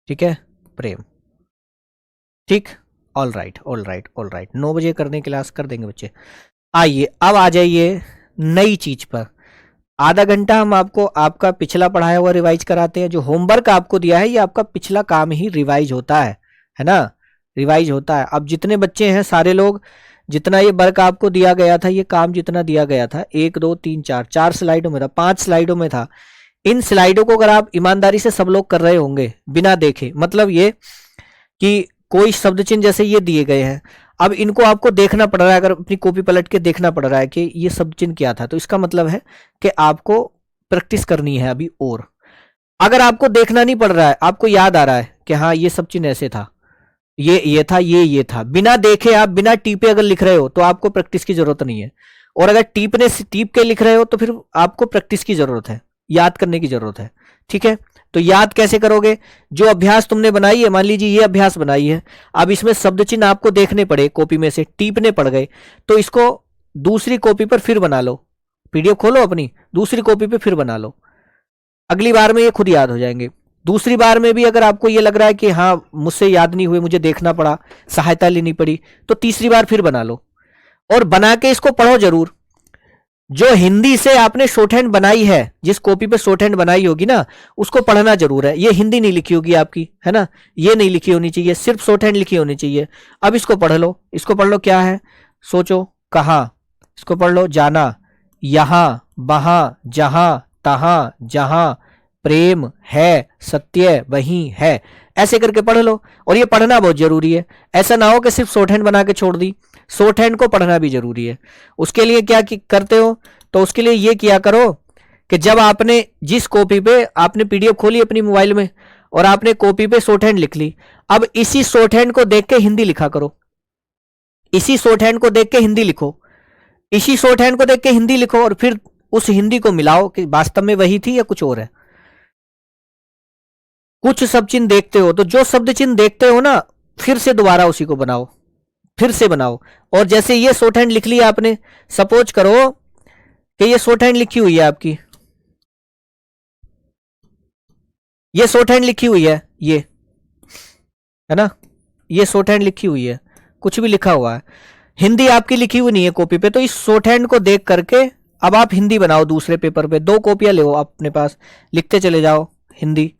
ठीक है, प्रेम। ठीक, all right all right all right, 9 बजे करने क्लास कर देंगे बच्चे। आइए अब आ जाइए नई चीज पर। आधा घंटा हम आपको आपका पिछला पढ़ाया हुआ रिवाइज कराते हैं। जो होमवर्क आपको दिया है ये आपका पिछला काम ही रिवाइज होता है ना, रिवाइज होता है। अब जितने बच्चे हैं सारे लोग, जितना ये वर्क आपको दिया गया था, ये काम जितना दिया गया था, 1 2 3 4 4 स्लाइडों में था, 5 स्लाइडों में था। इन स्लाइडों को अगर आप ईमानदारी से सब लोग कर रहे होंगे बिना देखे, मतलब ये कि कोई शब्द चिन्ह जैसे ये दिए गए हैं, अब इनको आपको देखना पड़ रहा है, अगर अपनी कॉपी पलट के देखना पड़ रहा है कि ये शब्द चिन्ह क्या था, तो इसका मतलब है कि आपको प्रैक्टिस करनी है अभी। और अगर आपको देखना नहीं पड़ रहा है, आपको याद आ रहा है कि हाँ ये शब्द चिन्ह ऐसे था, ये था, ये था, बिना देखे आप बिना टीपे अगर लिख रहे हो तो आपको प्रैक्टिस की जरूरत नहीं है। और अगर टीप के लिख रहे हो तो फिर आपको प्रैक्टिस की जरूरत है, याद करने की जरूरत है। ठीक है, तो याद कैसे करोगे? जो अभ्यास तुमने बनाई है, मान लीजिए ये अभ्यास बनाई है, अब इसमें शब्द चिन्ह आपको देखने पड़े, कॉपी में से टीपने पड़ गए, तो इसको दूसरी कॉपी पर फिर बना लो, पीडीएफ खोलो अपनी, दूसरी कॉपी पे फिर बना लो, अगली बार में ये खुद याद हो जाएंगे। दूसरी बार में भी अगर आपको ये लग रहा है कि हाँ मुझसे याद नहीं हुए, मुझे देखना पड़ा, सहायता लेनी पड़ी, तो तीसरी बार फिर बना लो, और बना के इसको पढ़ो जरूर। जो हिंदी से आपने शॉर्ट हैंड बनाई है, जिस कॉपी पे शॉर्ट हैंड बनाई होगी ना, उसको पढ़ना जरूर है। ये हिंदी नहीं लिखी होगी आपकी, है ना, ये नहीं लिखी होनी चाहिए, सिर्फ शॉर्ट हैंड लिखी होनी चाहिए। अब इसको पढ़ लो, इसको पढ़ लो, क्या है, सोचो, कहाँ, इसको पढ़ लो, जाना, यहां, वहां, जहां, तहां, जहां, प्रेम है, सत्य वही है, ऐसे करके पढ़ लो। और ये पढ़ना बहुत जरूरी है, ऐसा ना हो कि सिर्फ शॉर्ट हैंड बना के छोड़ दी, शॉर्ट हैंड को पढ़ना भी जरूरी है। उसके लिए क्या करते हो, तो उसके लिए ये किया करो कि जब आपने जिस कॉपी पे आपने पीडीएफ खोली अपनी मोबाइल में और आपने कॉपी पे शॉर्ट हैंड लिख ली, अब इसी शॉर्ट हैंड को देख के हिंदी लिखा करो, इसी शॉर्ट हैंड को देख के हिंदी लिखो, इसी शॉर्ट हैंड को देख के हिंदी लिखो, और फिर उस हिंदी को मिलाओ कि वास्तव में वही थी या कुछ और है। कुछ शब्द चिन्ह देखते हो तो जो शब्द चिन्ह देखते हो ना, फिर से दोबारा उसी को बनाओ, फिर से बनाओ। और जैसे ये शॉर्ट हैंड लिख लिया आपने, सपोज करो कि ये शॉर्ट हैंड लिखी हुई है आपकी, ये शॉर्ट हैंड लिखी हुई है, ये है ना, ये शॉर्ट हैंड लिखी हुई है, कुछ भी लिखा हुआ है, हिंदी आपकी लिखी हुई नहीं है कॉपी पे, तो इस शॉर्ट हैंड को देख करके अब आप हिंदी बनाओ दूसरे पेपर पे। 2 कॉपियां ले आप अपने पास, लिखते चले जाओ हिंदी।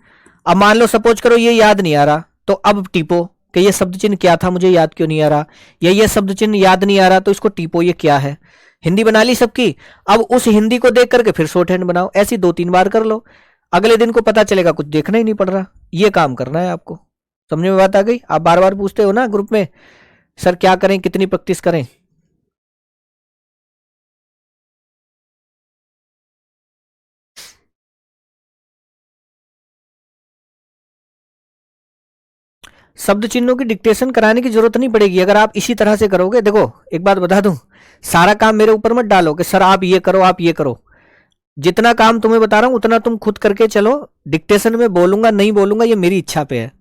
अब मान लो सपोज करो ये याद नहीं आ रहा, तो अब टीपो कि ये शब्द चिन्ह क्या था, मुझे याद क्यों नहीं आ रहा, या ये शब्द चिन्ह याद नहीं आ रहा, तो इसको टीपो, ये क्या है। हिंदी बना ली सबकी, अब उस हिंदी को देख करके फिर शॉर्ट हैंड बनाओ, ऐसी 2-3 बार कर लो, अगले दिन को पता चलेगा कुछ देखना ही नहीं पड़ रहा। ये काम करना है आपको, समझ में बात आ गई? आप बार बार पूछते हो ना ग्रुप में, सर क्या करें, कितनी प्रैक्टिस करें। शब्द चिन्हों की डिक्टेशन कराने की जरूरत नहीं पड़ेगी अगर आप इसी तरह से करोगे। देखो एक बात बता दूं, सारा काम मेरे ऊपर मत डालो कि सर आप ये करो, आप ये करो। जितना काम तुम्हें बता रहा हूं उतना तुम खुद करके चलो। डिक्टेशन में बोलूंगा नहीं बोलूंगा ये मेरी इच्छा पे है।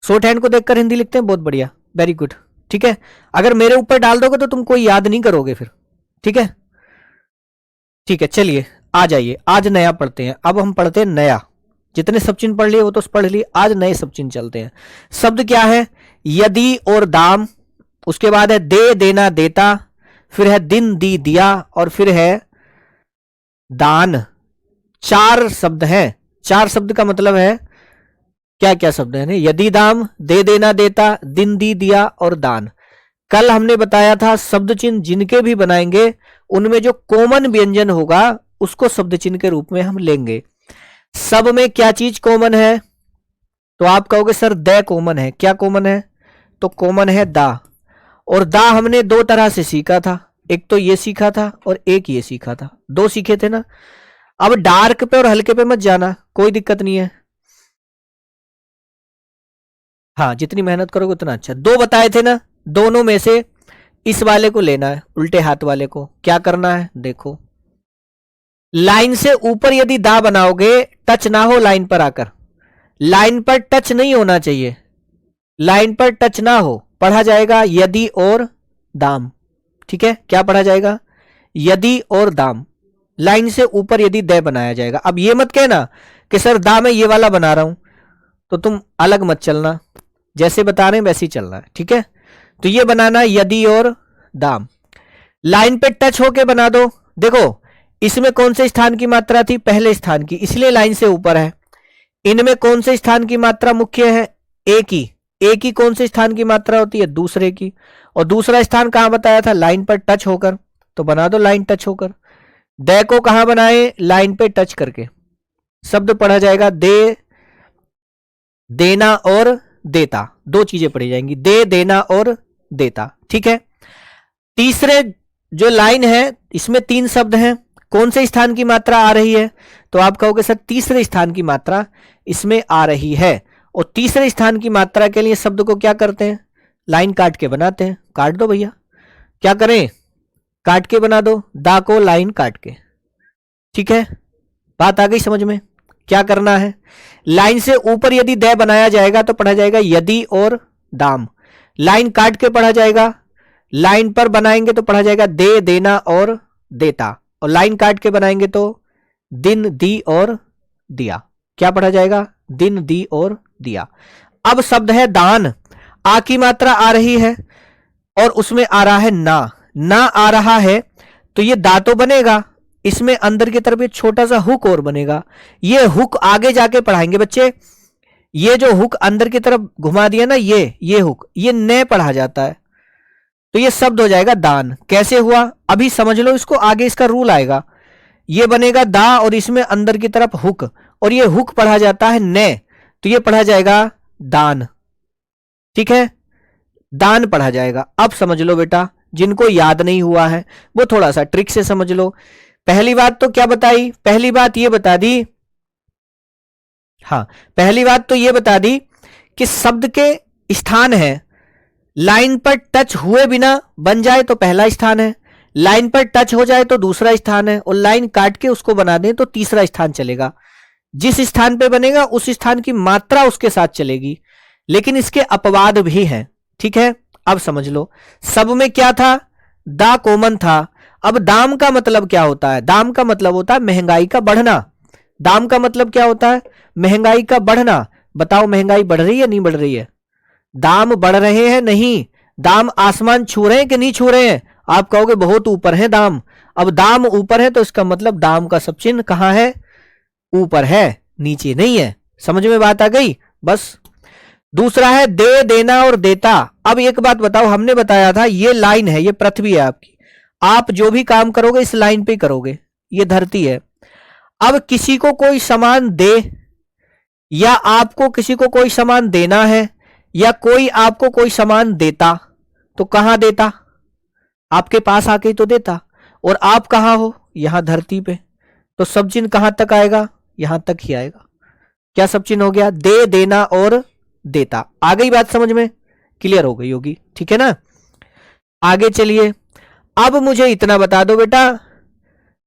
शॉर्ट हैंड को देखकर हिंदी लिखते हैं, बहुत बढ़िया, वेरी गुड। ठीक है, अगर मेरे ऊपर डाल दोगे तो तुम कोई याद नहीं करोगे फिर। ठीक है, ठीक है, चलिए आ जाइए, आज नया पढ़ते हैं। अब हम पढ़ते हैं नया, जितने सब चिन्ह पढ़ लिए वो तो पढ़ लिए, आज नए सब चिन्ह चलते हैं। शब्द क्या है, यदि और दाम, उसके बाद है दे, देना, देता, फिर है दिन, दी, दिया, और फिर है दान। 4 शब्द हैं। 4 शब्द का मतलब है क्या क्या शब्द है, यदि, दाम, दे, देना, देता, दिन, दी, दिया और दान। कल हमने बताया था शब्द चिन्ह जिनके भी बनाएंगे उनमें जो कॉमन व्यंजन होगा उसको शब्द चिन्ह के रूप में हम लेंगे। सब में क्या चीज कॉमन है, तो आप कहोगे सर द कॉमन है। क्या कॉमन है, तो कॉमन है दा। और दा हमने 2 तरह से सीखा था, एक तो ये सीखा था और एक ये सीखा था, 2 सीखे थे ना। अब डार्क पे और हल्के पे मत जाना, कोई दिक्कत नहीं है। हाँ, जितनी मेहनत करोगे उतना अच्छा। दो बताए थे ना, दोनों में से इस वाले को लेना है, उल्टे हाथ वाले को। क्या करना है देखो, लाइन से ऊपर यदि दा बनाओगे, टच ना हो लाइन पर आकर, लाइन पर टच नहीं होना चाहिए, लाइन पर टच ना हो, पढ़ा जाएगा यदि और दाम। ठीक है, क्या पढ़ा जाएगा? यदि और दाम। लाइन से ऊपर यदि दे बनाया जाएगा। अब ये मत कहना कि सर दा मैं ये वाला बना रहा हूं, तो तुम अलग मत चलना, जैसे बता रहे हैं वैसे ही चलना है। ठीक है, तो ये बनाना यदि और दाम, लाइन पे टच होके बना दो। देखो इसमें कौन से स्थान की मात्रा थी? पहले स्थान की, इसलिए लाइन से ऊपर है। इनमें कौन से स्थान की मात्रा मुख्य है? ए की। ए की कौन से स्थान की मात्रा होती है? दूसरे की। और दूसरा स्थान कहां बताया था? लाइन पर टच होकर, तो बना दो लाइन टच होकर। दे को कहां बनाए? लाइन पे टच करके। शब्द पढ़ा जाएगा दे, देना और देता, दो चीजें पढ़ी जाएंगी, दे, देना और देता। ठीक है, तीसरे जो लाइन है इसमें तीन शब्द हैं, कौन से स्थान की मात्रा आ रही है? तो आप कहोगे सर तीसरे स्थान की मात्रा इसमें आ रही है। और तीसरे स्थान की मात्रा के लिए शब्द को क्या करते हैं? लाइन काट के बनाते हैं। काट दो भैया, क्या करें? काट के बना दो, दा को लाइन काट के। ठीक है, बात आ गई समझ में? क्या करना है? लाइन से ऊपर यदि दे बनाया जाएगा तो पढ़ा जाएगा यदि और दाम। लाइन काट के पढ़ा जाएगा, लाइन पर बनाएंगे तो पढ़ा जाएगा दे, देना और देता। और लाइन काट के बनाएंगे तो दिन, दी और दिया। क्या पढ़ा जाएगा? दिन, दी और दिया। अब शब्द है दान, आ की मात्रा आ रही है और उसमें आ रहा है ना, ना आ रहा है, तो ये दा तो बनेगा, इसमें अंदर की तरफ एक छोटा सा हुक और बनेगा। ये हुक आगे जाके पढ़ाएंगे बच्चे। ये जो हुक अंदर की तरफ घुमा दिया ना, ये हुक, ये न पढ़ा जाता है, तो ये शब्द हो जाएगा दान। कैसे हुआ अभी समझ लो इसको, आगे इसका रूल आएगा। ये बनेगा दा और इसमें अंदर की तरफ हुक, और ये हुक पढ़ा जाता है न, तो ये पढ़ा जाएगा दान। ठीक है, दान पढ़ा जाएगा। अब समझ लो बेटा, जिनको याद नहीं हुआ है वो थोड़ा सा ट्रिक से समझ लो। पहली बात तो क्या बताई? पहली बात ये बता दी, हाँ पहली बात तो ये बता दी कि शब्द के स्थान है, लाइन पर टच हुए बिना बन जाए तो पहला स्थान है, लाइन पर टच हो जाए तो दूसरा स्थान है, और लाइन काट के उसको बना दें तो तीसरा स्थान चलेगा। जिस स्थान पे बनेगा उस स्थान की मात्रा उसके साथ चलेगी, लेकिन इसके अपवाद भी हैं। ठीक है, अब समझ लो। सब में क्या था? दा कॉमन था। अब दाम का मतलब क्या होता है? दाम का मतलब होता है महंगाई का बढ़ना। दाम का मतलब क्या होता है? महंगाई का बढ़ना। बताओ महंगाई बढ़ रही है नहीं बढ़ रही है? दाम बढ़ रहे हैं? नहीं, दाम आसमान छू रहे हैं कि नहीं छू रहे हैं? आप कहोगे बहुत ऊपर है दाम। अब दाम ऊपर है तो इसका मतलब दाम का सब चिन्ह कहां है? ऊपर है, नीचे नहीं है। समझ में बात आ गई? बस। दूसरा है दे, देना और देता। अब एक बात बताओ, हमने बताया था ये लाइन है, ये पृथ्वी है आपकी, आप जो भी काम करोगे इस लाइन पे करोगे, ये धरती है। अब किसी को कोई सामान दे, या आपको किसी को कोई सामान देना है, या कोई आपको कोई सामान देता, तो कहां देता? आपके पास आके ही तो देता, और आप कहां हो? यहां धरती पे, तो सब चिन्ह कहां तक आएगा? यहां तक ही आएगा। क्या सब चिन्ह हो गया? दे, देना और देता। आ गई बात समझ में? क्लियर हो गई होगी, ठीक है ना? आगे चलिए। अब मुझे इतना बता दो बेटा,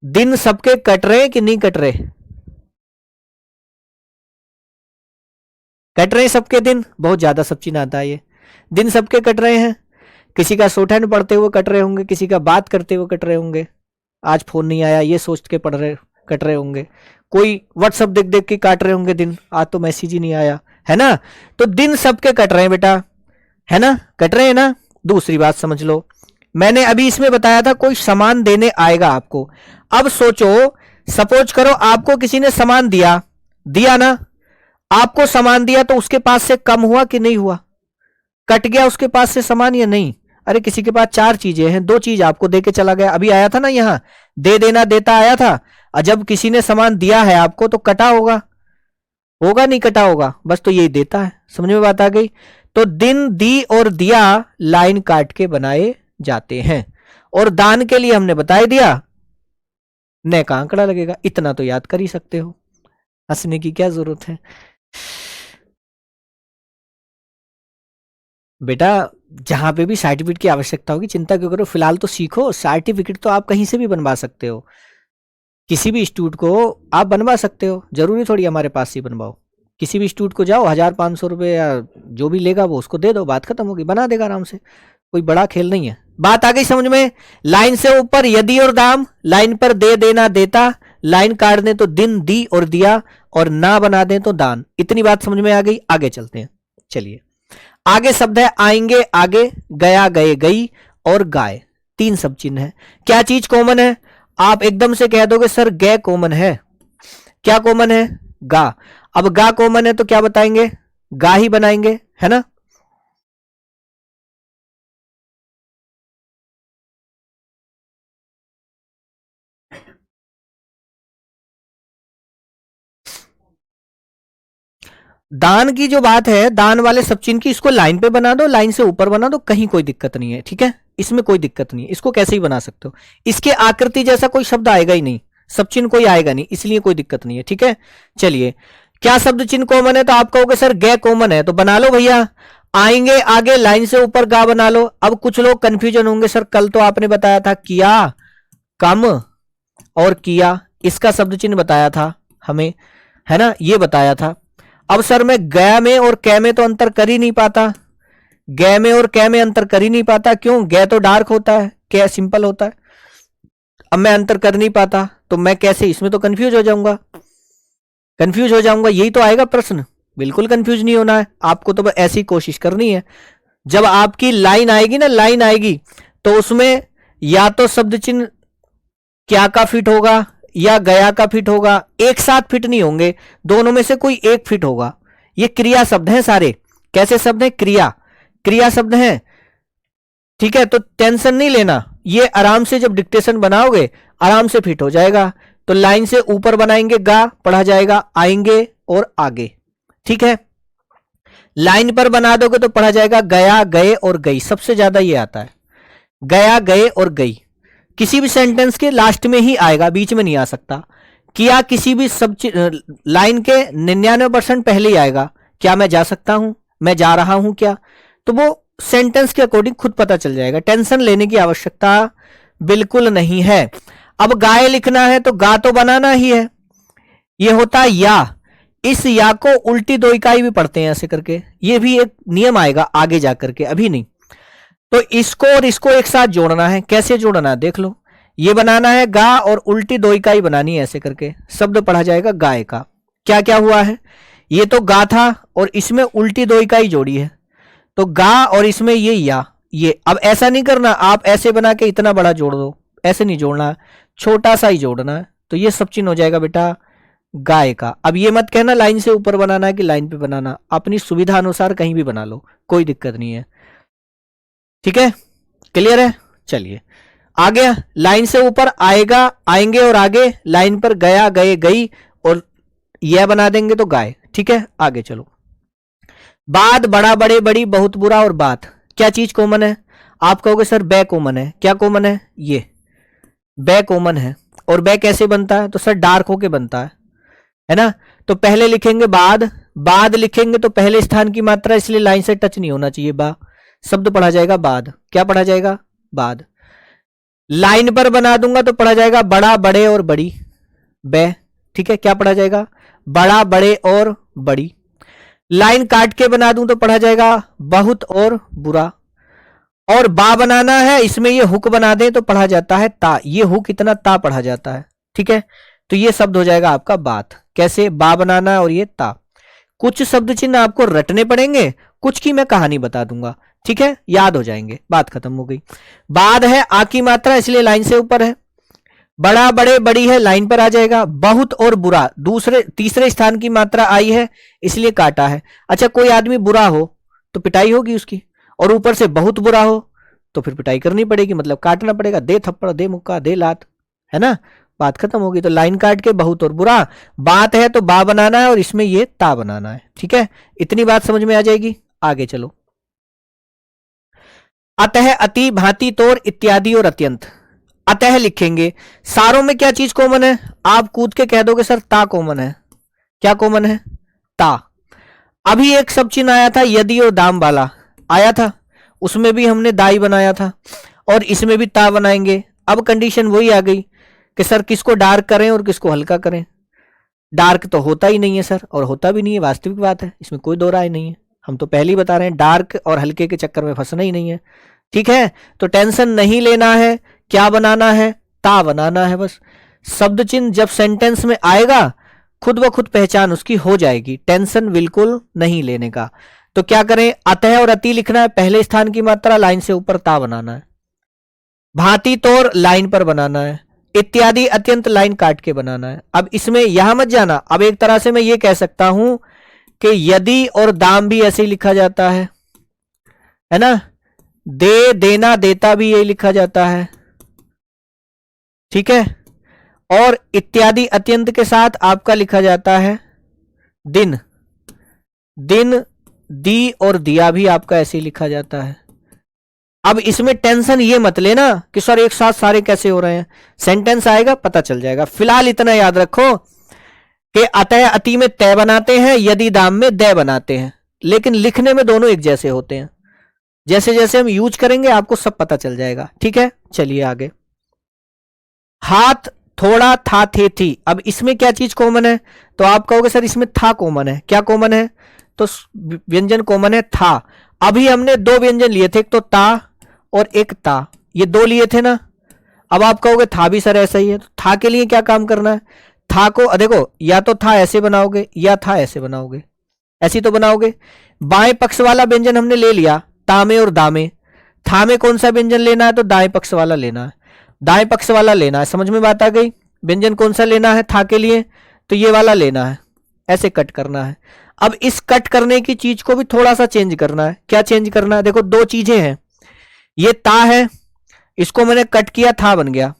दिन सबके कट रहे कि नहीं कट रहे? कट रहे सबके दिन? बहुत ज्यादा सब चिन्ह आता है ये। दिन सबके कट रहे हैं। किसी का शॉर्टहैंड पढ़ते हुए कट रहे होंगे, किसी का बात करते हुए कट रहे होंगे, आज फोन नहीं आया ये सोच के कट रहे होंगे, कोई व्हाट्सअप देख देख के काट रहे होंगे दिन, आज तो मैसेज ही नहीं आया, है ना? तो दिन सबके कट रहे हैं बेटा, है ना? कट रहे हैं ना? दूसरी बात समझ लो, मैंने अभी इसमें बताया था कोई सामान देने आएगा आपको। अब सोचो, सपोज करो आपको किसी ने सामान दिया, दिया ना? आपको सामान दिया तो उसके पास से कम हुआ कि नहीं हुआ? कट गया उसके पास से सामान या नहीं? अरे किसी के पास चार चीजें हैं, दो चीज आपको दे के चला गया, अभी आया था ना यहां, दे, देना, देता आया था। और जब किसी ने सामान दिया है आपको तो कटा होगा, होगा नहीं कटा होगा? बस तो यही देता है। समझ में बात आ गई? तो दिन, दी और दिया लाइन काट के बनाए जाते हैं। और दान के लिए हमने बता दिया न का आंकड़ा लगेगा, इतना तो याद कर ही सकते हो, हंसने की क्या जरूरत है। बेटा जहाँ पे भी सर्टिफिकेट की आवश्यकता होगी चिंता क्यों करो, फिलहाल तो सीखो। सर्टिफिकेट तो आप कहीं से भी बनवा सकते हो, किसी भी इंस्टीट्यूट को आप बनवा सकते हो, जरूरी थोड़ी हमारे पास से बनवाओ। किसी भी इंस्टीट्यूट को जाओ, 1,500 रुपये या जो भी लेगा वो उसको दे दो, बात खत्म होगी, बना देगा आराम से, कोई बड़ा खेल नहीं है। बात आ गई समझ में? लाइन से ऊपर यदि और दाम, लाइन पर दे देना देता, लाइन काट दें तो दिन दी और दिया, और ना बना दें तो दान। इतनी बात समझ में आ गई? आगे चलते हैं। चलिए आगे शब्द है आएंगे आगे, गया गए गई और गाय। 3 सब चिन्ह है। क्या चीज कॉमन है? आप एकदम से कह दोगे सर गे कॉमन है। क्या कॉमन है? गा। अब गा कॉमन है तो क्या बताएंगे? गा ही बनाएंगे, है ना। दान की जो बात है, दान वाले सब चिन्ह की, इसको लाइन पे बना दो, लाइन से ऊपर बना दो, कहीं कोई दिक्कत नहीं है, ठीक है, इसमें कोई दिक्कत नहीं है, इसको कैसे ही बना सकते हो। इसके आकृति जैसा कोई शब्द आएगा ही नहीं, सब चिन्ह कोई आएगा नहीं, इसलिए कोई दिक्कत नहीं है, ठीक है। चलिए क्या शब्द चिन्ह कॉमन है? तो आप कहोगे सर गे कॉमन है, तो बना लो भैया, आएंगे आगे लाइन से ऊपर गा बना लो। अब कुछ लोग कंफ्यूजन होंगे, सर कल तो आपने बताया था किया, कम और किया, इसका शब्द चिन्ह बताया था हमें, है ना, ये बताया था। अब सर मैं गया में और कै में तो अंतर कर ही नहीं पाता, गे में और कै में अंतर कर ही नहीं पाता। क्यों? गे तो डार्क होता है, कै सिंपल होता है। अब मैं अंतर कर नहीं पाता तो मैं कैसे, इसमें तो कंफ्यूज हो जाऊंगा, कंफ्यूज हो जाऊंगा, यही तो आएगा प्रश्न। बिल्कुल कंफ्यूज नहीं होना है आपको, तो बस ऐसी कोशिश करनी है। जब आपकी लाइन आएगी ना, लाइन आएगी तो उसमें या तो शब्द चिन्ह क्या का फिट होगा या गया का फिट होगा, एक साथ फिट नहीं होंगे, दोनों में से कोई एक फिट होगा। ये क्रिया शब्द हैं सारे। कैसे शब्द हैं? क्रिया, क्रिया शब्द हैं, ठीक है। तो टेंशन नहीं लेना, ये आराम से जब डिक्टेशन बनाओगे आराम से फिट हो जाएगा। तो लाइन से ऊपर बनाएंगे गा, पढ़ा जाएगा आएंगे और आगे, ठीक है। लाइन पर बना दोगे तो पढ़ा जाएगा गया गए और गई, सबसे ज्यादा ये आता है, गया गए और गई। किसी भी सेंटेंस के लास्ट में ही आएगा, बीच में नहीं आ सकता। किया किसी भी सब लाइन के 99% पहले ही आएगा। क्या मैं जा सकता हूं, मैं जा रहा हूं क्या, तो वो सेंटेंस के अकॉर्डिंग खुद पता चल जाएगा, टेंशन लेने की आवश्यकता बिल्कुल नहीं है। अब गाय लिखना है तो गा तो बनाना ही है, ये होता है या। इस या को उल्टी दो इकाई भी पढ़ते हैं ऐसे करके, ये भी एक नियम आएगा आगे जाकर के, अभी नहीं। तो इसको और इसको एक साथ जोड़ना है, कैसे जोड़ना है देख लो। ये बनाना है गा और उल्टी दो इकाई बनानी है ऐसे करके, शब्द पढ़ा जाएगा गाय का। क्या क्या हुआ है? ये तो गा था और इसमें उल्टी दो इकाई जोड़ी है, तो गा और इसमें ये या, ये। अब ऐसा नहीं करना आप ऐसे बना के इतना बड़ा जोड़ दो, ऐसे नहीं जोड़ना, छोटा सा ही जोड़ना है। तो ये सब चिन्ह हो जाएगा बेटा गाय का। अब ये मत कहना लाइन से ऊपर बनाना है कि लाइन पे बनाना, अपनी सुविधा अनुसार कहीं भी बना लो, कोई दिक्कत नहीं है, ठीक है, क्लियर है। चलिए आगे, लाइन से ऊपर आएगा आएंगे और आगे, लाइन पर गया गए गई और यह बना देंगे तो गाय, ठीक है। आगे चलो, बाद बड़ा बड़े बड़ी बहुत बुरा और बात। क्या चीज कॉमन है? आप कहोगे सर बै कॉमन है। क्या कॉमन है? ये बै कॉमन है। और बै कैसे बनता है? तो सर डार्क होके बनता है ना। तो पहले लिखेंगे बाद, बाद लिखेंगे तो पहले स्थान की मात्रा, इसलिए लाइन से टच नहीं होना चाहिए, बा, शब्द पढ़ा जाएगा बाद। क्या पढ़ा जाएगा? बाद। लाइन पर बना दूंगा तो पढ़ा जाएगा बड़ा बड़े और बड़ी, बे, ठीक है। क्या पढ़ा जाएगा? बड़ा बड़े और बड़ी। लाइन काट के बना दूं तो पढ़ा जाएगा बहुत और बुरा। और बा बनाना है, इसमें ये हुक बना दें तो पढ़ा जाता है ता, ये हुक इतना ता पढ़ा जाता है, ठीक है। तो ये शब्द हो जाएगा आपका बात। कैसे? बा बनाना और ये ता। कुछ शब्द चिन्ह आपको रटने पड़ेंगे, कुछ की मैं कहानी बता दूंगा, ठीक है, याद हो जाएंगे, बात खत्म हो गई। बाद है आ की मात्रा, इसलिए लाइन से ऊपर है। बड़ा बड़े बड़ी है, लाइन पर आ जाएगा। बहुत और बुरा दूसरे तीसरे स्थान की मात्रा आई है, इसलिए काटा है। अच्छा, कोई आदमी बुरा हो तो पिटाई होगी उसकी, और ऊपर से बहुत बुरा हो तो फिर पिटाई करनी पड़ेगी, मतलब काटना पड़ेगा, दे थप्पड़ दे मुक्का दे लात, है ना, बात खत्म होगी। तो लाइन काट के बहुत और बुरा, बात है तो बा बनाना है और इसमें ये ता बनाना है, ठीक है। इतनी बात समझ में आ जाएगी। आगे चलो, अतः अति भांति तोर इत्यादि और अत्यंत। अतः लिखेंगे, सारों में क्या चीज कॉमन है? आप कूद के कह दोगे सर ता कॉमन है। क्या कॉमन है? ता। अभी एक सब चिन्ह आया था यदि और दाम वाला, आया था, उसमें भी हमने दाई बनाया था और इसमें भी ता बनाएंगे। अब कंडीशन वही आ गई कि सर किसको डार्क करें और किसको हल्का करें। डार्क तो होता ही नहीं है सर, और होता भी नहीं है, वास्तविक बात है, इसमें कोई दो राय नहीं है। हम तो पहले ही बता रहे हैं, डार्क और हल्के के चक्कर में फंसना ही नहीं है। ठीक है, तो टेंशन नहीं लेना है। क्या बनाना है? ता बनाना है बस। शब्द चिन्ह जब सेंटेंस में आएगा खुद ब खुद पहचान उसकी हो जाएगी, टेंशन बिल्कुल नहीं लेने का। तो क्या करें? अतः और अति लिखना है, पहले स्थान की मात्रा, लाइन से ऊपर ता बनाना है। भांति तौर लाइन पर बनाना है। इत्यादि अत्यंत लाइन काट के बनाना है। अब इसमें यहां मत जाना। अब एक तरह से मैं ये कह सकता हूं कि यदि और दाम भी ऐसे ही लिखा जाता है ना। दे, देना, देता भी यही लिखा जाता है। ठीक है, और इत्यादि अत्यंत के साथ आपका लिखा जाता है दिन। दिन, दी और दिया भी आपका ऐसे ही लिखा जाता है। अब इसमें टेंशन ये मत लेना कि सर एक साथ सारे कैसे हो रहे हैं, सेंटेंस आएगा पता चल जाएगा। फिलहाल इतना याद रखो कि अतः अति में तय बनाते हैं, यदि दाम में दय बनाते हैं, लेकिन लिखने में दोनों एक जैसे होते हैं। जैसे जैसे हम यूज करेंगे आपको सब पता चल जाएगा। ठीक है, चलिए आगे। हाथ, थोड़ा, था, थे, थी। अब इसमें क्या चीज कॉमन है? तो आप कहोगे सर इसमें था कॉमन है। क्या कॉमन है? तो व्यंजन कॉमन है था। अभी हमने दो व्यंजन लिए थे, एक तो ता और एक ता, ये दो लिए थे ना। अब आप कहोगे था भी सर ऐसा ही है, तो था के लिए क्या काम करना है? था को देखो, या तो था ऐसे बनाओगे या था ऐसे बनाओगे, ऐसी तो बनाओगे। बाएं पक्ष वाला व्यंजन हमने ले लिया तामे और दामे। था में कौन सा व्यंजन लेना है? तो दाएं पक्ष वाला लेना है, दाएं पक्ष वाला लेना है। समझ में बात आ गई? व्यंजन कौन सा लेना है था के लिए? तो ये वाला लेना है, ऐसे कट करना है। अब इस कट करने की चीज को भी थोड़ा सा चेंज करना है। क्या चेंज करना है? देखो दो चीजें हैं, ये ता है, इसको मैंने कट किया, था बन गया।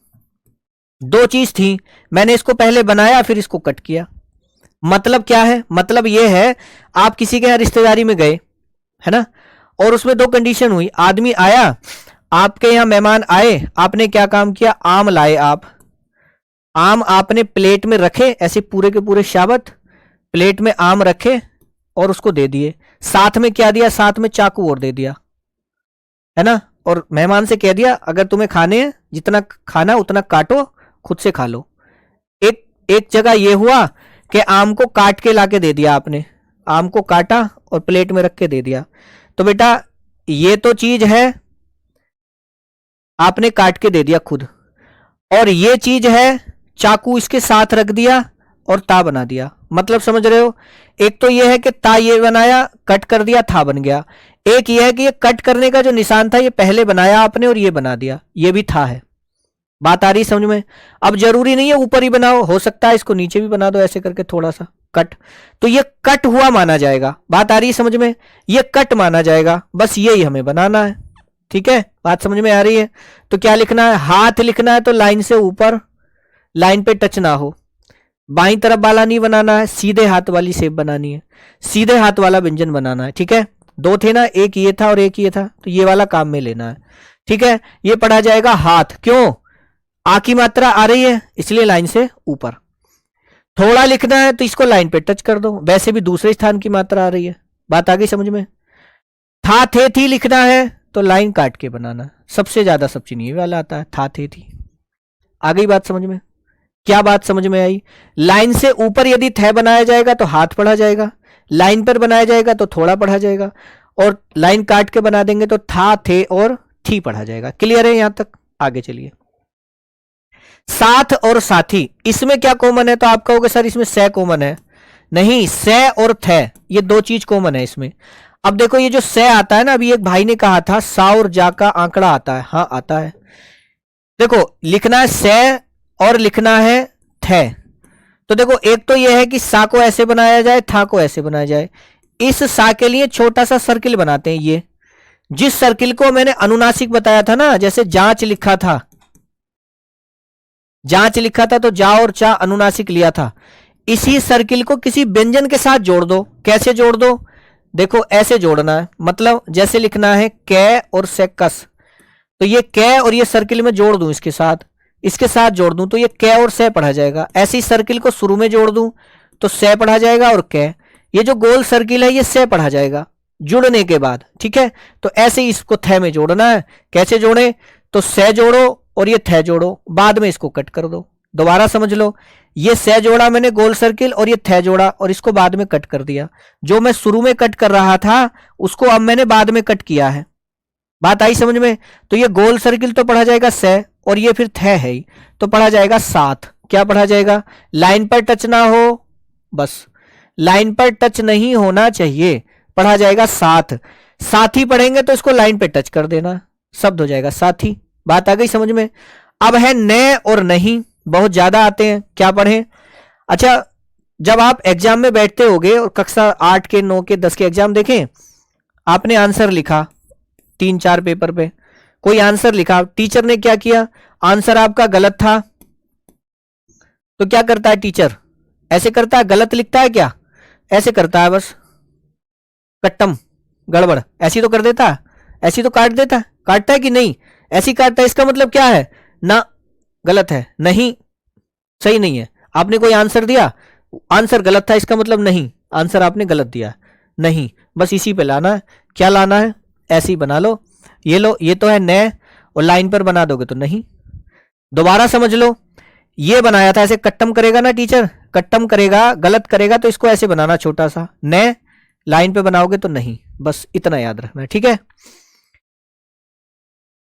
दो चीज थी, मैंने इसको पहले बनाया फिर इसको कट किया। मतलब क्या है? मतलब ये है, आप किसी के यहाँ रिश्तेदारी में गए है ना, और उसमें दो कंडीशन हुई। आदमी आया, आपके यहाँ मेहमान आए, आपने क्या काम किया? आम लाए आप, आम आपने प्लेट में रखे, ऐसे पूरे के पूरे शाबत प्लेट में आम रखे और उसको दे दिए। साथ में क्या दिया? साथ में चाकू और दे दिया, है ना। और मेहमान से कह दिया अगर तुम्हें खाने हैं, जितना खाना उतना काटो, खुद से खा लो। एक जगह ये हुआ कि आम को काट के लाके दे दिया आपने, आम को काटा और प्लेट में रख के दे दिया। तो बेटा ये तो चीज है आपने काट के दे दिया खुद, और ये चीज है चाकू इसके साथ रख दिया और ता बना दिया। मतलब समझ रहे हो? एक तो ये है कि ता ये बनाया, कट कर दिया, था बन गया। एक ये है कि ये कट करने का जो निशान था ये पहले बनाया आपने और ये बना दिया, ये भी था है। बात आ रही समझ में? अब जरूरी नहीं है ऊपर ही बनाओ, हो सकता है इसको नीचे भी बना दो ऐसे करके थोड़ा सा कट, तो ये कट हुआ माना जाएगा। बात आ रही है समझ में? ये कट माना जाएगा, बस यही हमें बनाना है। ठीक है, बात समझ में आ रही है? तो क्या लिखना है? हाथ लिखना है तो लाइन से ऊपर, लाइन पे टच ना हो। बाईं तरफ वाला नहीं बनाना है, सीधे हाथ वाली शेप बनानी है, सीधे हाथ वाला व्यंजन बनाना है। ठीक है, दो थे ना, एक ये था और एक ये था, तो ये वाला काम में लेना है। ठीक है, ये पढ़ा जाएगा हाथ। क्यों? आ की मात्रा आ रही है इसलिए लाइन से ऊपर। थोड़ा लिखना है तो इसको लाइन पे टच कर दो, वैसे भी दूसरे स्थान की मात्रा आ रही है। बात आ गई समझ में? था, थे, थी लिखना है तो लाइन काट के बनाना। सबसे ज्यादा सब चीज ये वाला आता है, था, थे, थी। आ गई बात समझ में? क्या बात समझ में आई? लाइन से ऊपर यदि थे बनाया जाएगा तो हाथ पढ़ा जाएगा, लाइन पर बनाया जाएगा तो थोड़ा पढ़ा जाएगा, और लाइन काट के बना देंगे तो था, थे और थी पढ़ा जाएगा। क्लियर है यहां तक? आगे चलिए। साथ और साथी, इसमें क्या कॉमन है? तो आप कहोगे सर इसमें से कॉमन है। नहीं, से और थे ये दो चीज कॉमन है इसमें। अब देखो ये जो से आता है ना, अभी एक भाई ने कहा था सा और जा का आंकड़ा आता है। हाँ आता है। देखो लिखना है से और लिखना है थे। तो देखो एक तो यह है कि सा को ऐसे बनाया जाए, था को ऐसे बनाया जाए। इस सा के लिए छोटा सा सर्किल बनाते हैं। ये जिस सर्किल को मैंने अनुनासिक बताया था ना, जैसे जांच लिखा था, जांच लिखा था तो जा और चा अनुनासिक लिया था। इसी सर्किल को किसी व्यंजन के साथ जोड़ दो। कैसे जोड़ दो? देखो ऐसे जोड़ना है, मतलब जैसे लिखना है कै और से कस, तो ये कै और ये सर्किल में जोड़ दूं, इसके साथ जोड़ दूं तो ये कै और से पढ़ा जाएगा। ऐसी सर्किल को शुरू में जोड़ दूं तो से पढ़ा जाएगा और कै। ये जो गोल सर्किल है ये से पढ़ा जाएगा। जुड़ने के बाद, ठीक है। तो ऐसे ही इसको थ में जोड़ना है। कैसे जोड़े? तो से जोड़ो और ये थ जोड़ो, बाद में इसको कट कर दो। दोबारा समझ लो, ये से जोड़ा मैंने गोल सर्किल और ये थ जोड़ा और इसको बाद में कट कर दिया। जो मैं शुरू में कट कर रहा था उसको अब मैंने बाद में कट किया है। बात आई समझ में? तो ये गोल सर्किल तो पढ़ा जाएगा से और ये फिर थ है ही, तो पढ़ा जाएगा 7। क्या पढ़ा जाएगा? लाइन पर टच ना हो, बस लाइन पर टच नहीं होना चाहिए, पढ़ा जाएगा 7। साथी पढ़ेंगे तो इसको लाइन पे टच कर देना, शब्द हो जाएगा साथी। बात आ गई समझ में? अब है न और नहीं, बहुत ज्यादा आते हैं, क्या पढ़ें? अच्छा, जब आप एग्जाम में बैठते होगे और कक्षा 8 के 9 के 10 के एग्जाम देखें, आपने आंसर लिखा 3-4 पेपर पे, कोई आंसर लिखा, टीचर ने क्या किया, आंसर आपका गलत था, तो क्या करता है टीचर? ऐसे करता है, गलत लिखता है क्या? ऐसे करता है, बस कट्टम गड़बड़, ऐसी तो कर देता है, ऐसी तो काट देता है, काटता है कि नहीं? ऐसी काटता है। इसका मतलब क्या है? ना गलत है, नहीं सही नहीं है। आपने कोई आंसर दिया, आंसर गलत था, इसका मतलब नहीं, आंसर आपने गलत दिया, नहीं, बस इसी पे लाना है। क्या लाना है? ऐसे ही बना लो। ये लो, ये तो है न, और लाइन पर बना दोगे तो नहीं। दोबारा समझ लो, ये बनाया था, ऐसे कट्टम करेगा ना टीचर, कट्टम करेगा, गलत करेगा तो इसको ऐसे बनाना छोटा सा न, लाइन पे बनाओगे तो नहीं, बस इतना याद रखना, ठीक है।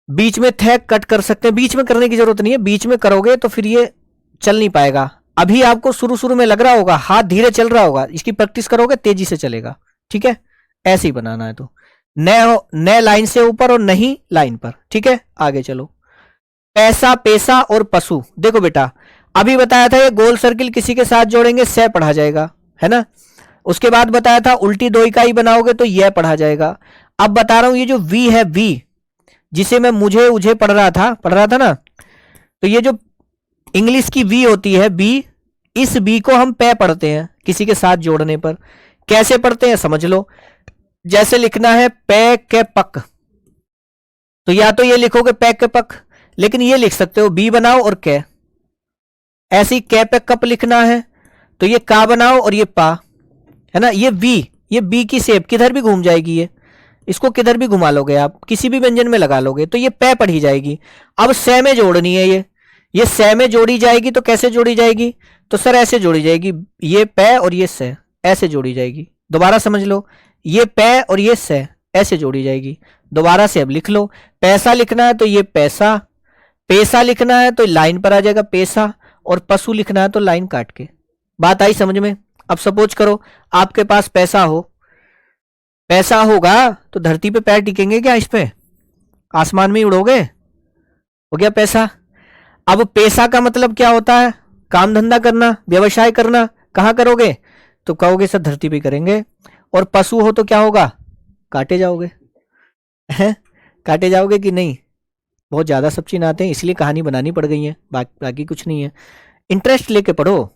बीच में थे कट कर सकते हैं, बीच में करने की जरूरत नहीं है, बीच में करोगे तो फिर ये चल नहीं पाएगा। अभी आपको शुरू शुरू में लग रहा होगा, हाथ धीरे चल रहा होगा, इसकी प्रैक्टिस करोगे तेजी से चलेगा, ठीक है। ऐसे ही बनाना है, तो न लाइन से ऊपर और नहीं लाइन पर, ठीक है। आगे चलो, पैसा, पैसा और पशु। देखो बेटा, अभी बताया था ये गोल सर्किल किसी के साथ जोड़ेंगे से पढ़ा जाएगा, है ना। उसके बाद बताया था उल्टी दो इकाई बनाओगे तो यह पढ़ा जाएगा। अब बता रहा हूं ये जो वी है, वी जिसे मैं मुझे उझे पढ़ रहा था ना, तो ये जो इंग्लिश की वी होती है बी, इस बी को हम पे पढ़ते हैं किसी के साथ जोड़ने पर। कैसे पढ़ते हैं समझ लो, जैसे लिखना है पे के पक, तो या तो ये लिखोगे पे के पक, लेकिन ये लिख सकते हो बी बनाओ और के। ऐसे ही के पे कप लिखना है तो ये का बनाओ और ये पा, है ना। ये वी, ये बी की शेप किधर भी घूम जाएगी, ये इसको किधर भी घुमा लोगे आप, किसी भी व्यंजन में लगा लोगे तो ये पे पढ़ी जाएगी। अब से में जोड़नी है, ये से में जोड़ी जाएगी तो कैसे जोड़ी जाएगी? तो सर ऐसे जोड़ी जाएगी, ये पे और ये से ऐसे जोड़ी जाएगी। दोबारा समझ लो, ये पे और ये से ऐसे जोड़ी जाएगी। दोबारा से अब लिख लो, पैसा लिखना है तो ये पैसा, पैसा लिखना है तो लाइन पर आ जाएगा पैसा, और पशु लिखना है तो लाइन काट के। बात आई समझ में? अब सपोज करो आपके पास पैसा हो, पैसा होगा तो धरती पे पैर टिकेंगे क्या? इस पे आसमान में ही उड़ोगे? हो गया पैसा। अब पैसा का मतलब क्या होता है? काम धंधा करना, व्यवसाय करना। कहां करोगे? तो कहोगे सर धरती पे करेंगे। और पशु हो तो क्या होगा? काटे जाओगे, हैं? काटे जाओगे कि नहीं? बहुत ज्यादा सब चीज आते हैं इसलिए कहानी बनानी पड़ गई है, बाकी कुछ नहीं है। इंटरेस्ट लेके पढ़ो,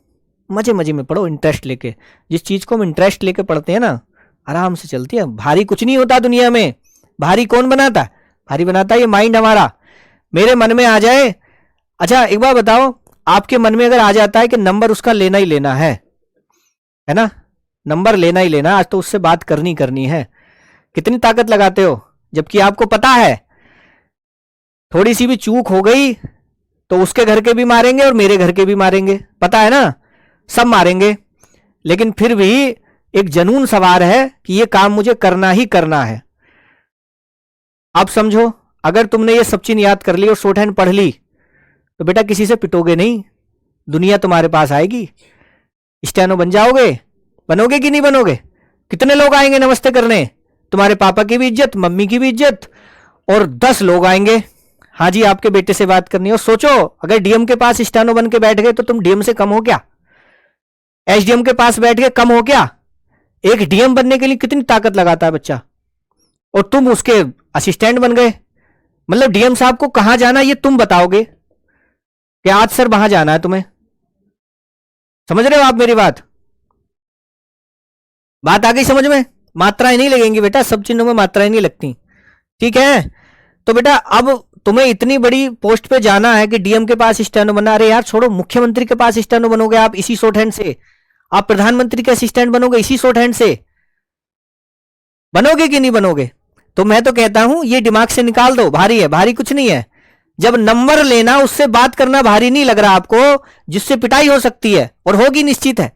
मजे मजे में पढ़ो, इंटरेस्ट लेके। जिस चीज को हम इंटरेस्ट लेके पढ़ते हैं ना, आराम से चलती है। भारी कुछ नहीं होता दुनिया में। भारी कौन बनाता है? भारी बनाता है ये माइंड हमारा। मेरे मन में आ जाए, अच्छा एक बार बताओ, आपके मन में अगर आ जाता है कि नंबर उसका लेना ही लेना है ना, नंबर लेना ही लेना, आज तो उससे बात करनी है, कितनी ताकत लगाते हो? जबकि आपको पता है थोड़ी सी भी चूक हो गई तो उसके घर के भी मारेंगे और मेरे घर के भी मारेंगे, पता है ना, सब मारेंगे। लेकिन फिर भी एक जनून सवार है कि ये काम मुझे करना ही करना है। अब समझो, अगर तुमने ये सब चीज याद कर ली और शॉर्ट हैंड पढ़ ली तो बेटा किसी से पिटोगे नहीं, दुनिया तुम्हारे पास आएगी, स्टेनो बन जाओगे। बनोगे कि नहीं बनोगे? कितने लोग आएंगे नमस्ते करने? तुम्हारे पापा की भी इज्जत, मम्मी की भी इज्जत, और 10 लोग आएंगे, हाँ जी आपके बेटे से बात करनी है। और सोचो अगर डीएम के पास स्टेनो बन के बैठ गए तो तुम डीएम से कम हो क्या? एसडीएम के पास बैठ के कम हो क्या? एक डीएम बनने के लिए कितनी ताकत लगाता है बच्चा, और तुम उसके असिस्टेंट बन गए। मतलब डीएम साहब को कहां जाना ये तुम बताओगे कि आज सर वहां जाना है तुम्हें। समझ रहे हो आप मेरी बात? बात आ गई समझ में? मात्राएं नहीं लगेंगी बेटा, सब चिन्हों में मात्राएं नहीं लगती, ठीक है। तो बेटा अब तुम्हें इतनी बड़ी पोस्ट पे जाना है कि डीएम के पास स्टेनो बनना। अरे यार छोड़ो, मुख्यमंत्री के पास स्टेनो बनोगे आप इसी शॉर्ट हैंड से, आप प्रधानमंत्री के असिस्टेंट बनोगे इसी शॉर्ट हैंड से। बनोगे कि नहीं बनोगे? तो मैं तो कहता हूं ये दिमाग से निकाल दो, भारी है, भारी कुछ नहीं है। जब नंबर लेना उससे बात करना भारी नहीं लग रहा आपको, जिससे पिटाई हो सकती है और होगी निश्चित है,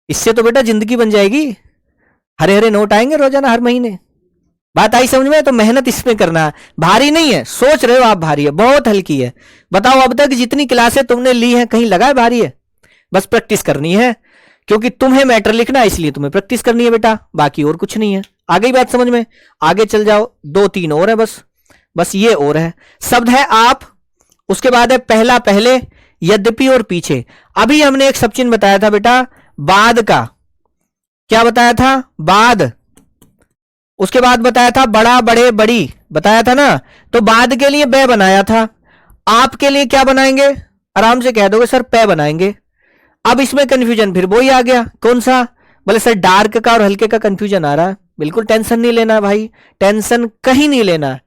इससे तो बेटा जिंदगी बन जाएगी। हरे हरे नोट आएंगे रोजाना हर महीने। बात आई समझ में? तो मेहनत इसमें करना है, भारी नहीं है। सोच रहे हो आप भारी है, बहुत हल्की है। बताओ अब तक जितनी क्लासें तुमने ली हैं कहीं लगा है भारी है? बस प्रैक्टिस करनी है, क्योंकि तुम्हें मैटर लिखना है इसलिए तुम्हें प्रैक्टिस करनी है बेटा, बाकी और कुछ नहीं है। आ गई बात समझ में? आगे चल जाओ, 2-3 और है बस, बस ये और है। शब्द है आप, उसके बाद है पहला पहले, यद्यपि और पीछे। अभी हमने एक सब चिन्ह बताया था बेटा बाद का, क्या बताया था? बाद। उसके बाद बताया था बड़ा बड़े बड़ी, बताया था ना। तो बाद के लिए बे बनाया था, आप के लिए क्या बनाएंगे? आराम से कह दोगे सर पे बनाएंगे। अब इसमें कंफ्यूजन फिर वही आ गया, कौन सा? बोले सर डार्क का और हल्के का कंफ्यूजन आ रहा है। बिल्कुल टेंशन नहीं लेना भाई, टेंशन कहीं नहीं लेना है।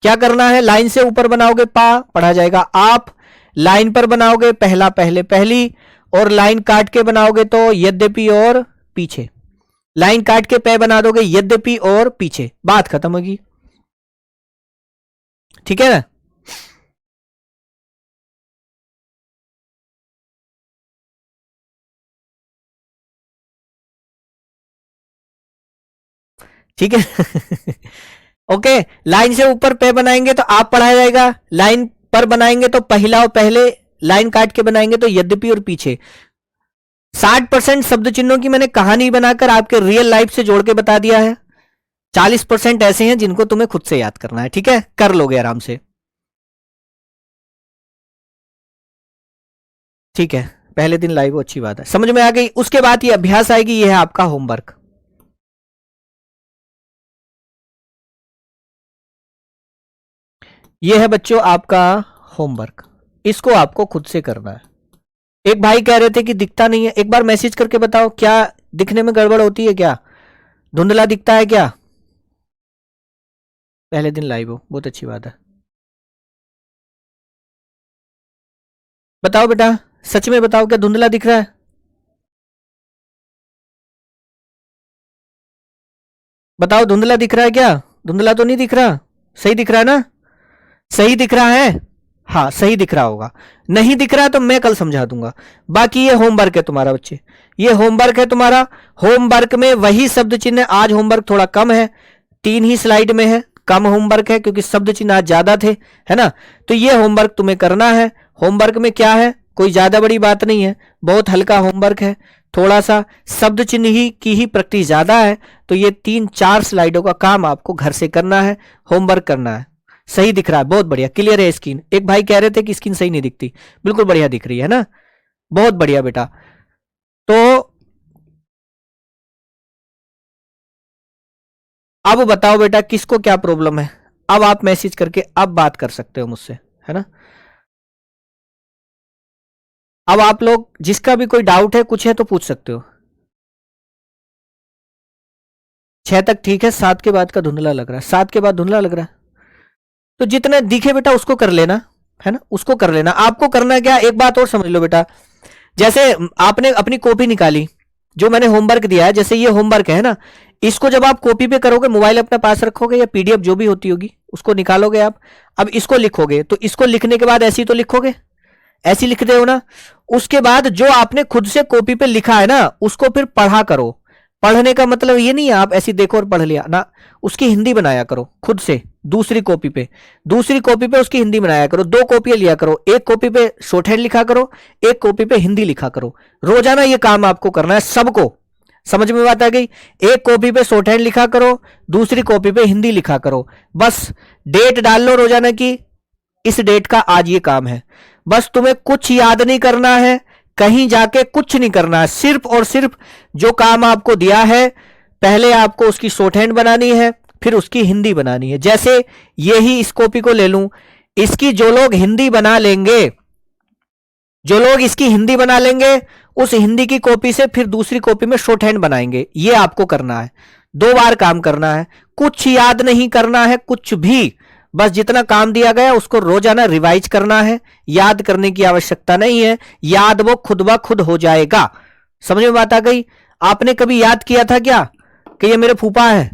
क्या करना है? लाइन से ऊपर बनाओगे पा, पढ़ा जाएगा आप। लाइन पर बनाओगे पहला पहले पहली, और लाइन काट के बनाओगे तो यद्यपि और पीछे। लाइन काट के पे बना दोगे यद्यपि और पीछे, बात खत्म होगी। ठीक है ना? ठीक है। ओके, लाइन से ऊपर पे बनाएंगे तो आप पढ़ाया जाएगा, लाइन पर बनाएंगे तो पहला और पहले, लाइन काट के बनाएंगे तो यद्यपि और पीछे। 60% शब्द चिन्हों की मैंने कहानी बनाकर आपके रियल लाइफ से जोड़ के बता दिया है। 40% ऐसे हैं जिनको तुम्हें खुद से याद करना है। ठीक है, कर लोगे आराम से। ठीक है, पहले दिन लाइव हो, अच्छी बात है, समझ में आ गई। उसके बाद ये अभ्यास आएगी, ये है आपका होमवर्क। ये है बच्चों आपका होमवर्क, इसको आपको खुद से करना है। एक भाई कह रहे थे कि दिखता नहीं है, एक बार मैसेज करके बताओ क्या दिखने में गड़बड़ होती है? क्या धुंधला दिखता है क्या? पहले दिन लाइव हो, बहुत अच्छी बात है। बताओ बेटा, सच में बताओ, क्या धुंधला दिख रहा है? बताओ धुंधला दिख रहा है क्या? धुंधला तो नहीं दिख रहा, सही दिख रहा है ना? सही दिख रहा है? हाँ सही दिख रहा होगा। नहीं दिख रहा तो मैं कल समझा दूंगा। बाकी ये होमवर्क है तुम्हारा बच्चे, ये होमवर्क है तुम्हारा। होमवर्क में वही शब्द चिन्ह, आज होमवर्क थोड़ा कम है, 3 ही स्लाइड में है, कम होमवर्क है क्योंकि शब्द चिन्ह आज ज्यादा थे, है ना? तो ये होमवर्क तुम्हें करना है। होमवर्क में क्या है, कोई ज्यादा बड़ी बात नहीं है, बहुत हल्का होमवर्क है। थोड़ा सा शब्द चिन्ह ही की ही प्रैक्टिस ज्यादा है, तो ये 3-4 स्लाइडों का काम आपको घर से करना है, होमवर्क करना है। सही दिख रहा है, बहुत बढ़िया, क्लियर है स्क्रीन। एक भाई कह रहे थे कि स्क्रीन सही नहीं दिखती, बिल्कुल बढ़िया दिख रही है ना? बहुत बढ़िया बेटा। तो अब बताओ बेटा किसको क्या प्रॉब्लम है? अब आप मैसेज करके अब बात कर सकते हो मुझसे, है ना? अब आप लोग जिसका भी कोई डाउट है, कुछ है तो पूछ सकते हो। 6 तक ठीक है, 7 के बाद का धुंधला लग रहा है, 7 के बाद धुंधला लग रहा है, तो जितने दिखे बेटा उसको कर लेना, है ना? उसको कर लेना। आपको करना क्या, एक बात और समझ लो बेटा, जैसे आपने अपनी कॉपी निकाली, जो मैंने होमवर्क दिया है, जैसे ये होमवर्क है ना, इसको जब आप कॉपी पे करोगे, मोबाइल अपने पास रखोगे या पीडीएफ जो भी होती होगी उसको निकालोगे आप, अब इसको लिखोगे, तो इसको लिखने के बाद ऐसी तो लिखोगे, ऐसी लिखते हो ना? उसके बाद जो आपने खुद से कॉपी पे लिखा है ना, उसको फिर पढ़ा करो। पढ़ने का मतलब ये नहीं है आप ऐसी देखो और पढ़ लिया ना, उसकी हिंदी बनाया करो खुद से, दूसरी कॉपी पे, दूसरी कॉपी पे उसकी हिंदी बनाया करो। 2 कॉपियां लिया करो, एक कॉपी पे शॉर्ट हैंड लिखा करो, एक कॉपी पे हिंदी लिखा करो। रोजाना ये काम आपको करना है सबको, समझ में बात आ गई? एक कॉपी पे शॉर्ट हैंड लिखा करो, दूसरी कॉपी पे हिंदी लिखा करो। बस डेट डाल लो रोजाना की, इस डेट का आज ये काम है। बस तुम्हें कुछ याद नहीं करना है, कहीं जाके कुछ नहीं करना है, सिर्फ और सिर्फ जो काम आपको दिया है, पहले आपको उसकी शॉर्ट हैंड बनानी है, फिर उसकी हिंदी बनानी है। जैसे यही इस कॉपी को ले लूं, इसकी जो लोग हिंदी बना लेंगे, जो लोग इसकी हिंदी बना लेंगे, उस हिंदी की कॉपी से फिर दूसरी कॉपी में शॉर्ट हैंड बनाएंगे। ये आपको करना है, 2 बार काम करना है, कुछ याद नहीं करना है कुछ भी। बस जितना काम दिया गया उसको रोजाना रिवाइज करना है, याद करने की आवश्यकता नहीं है, याद वो खुद ब खुद हो जाएगा। समझ में बात आ गई? आपने कभी याद किया था क्या कि ये मेरे फूफा है?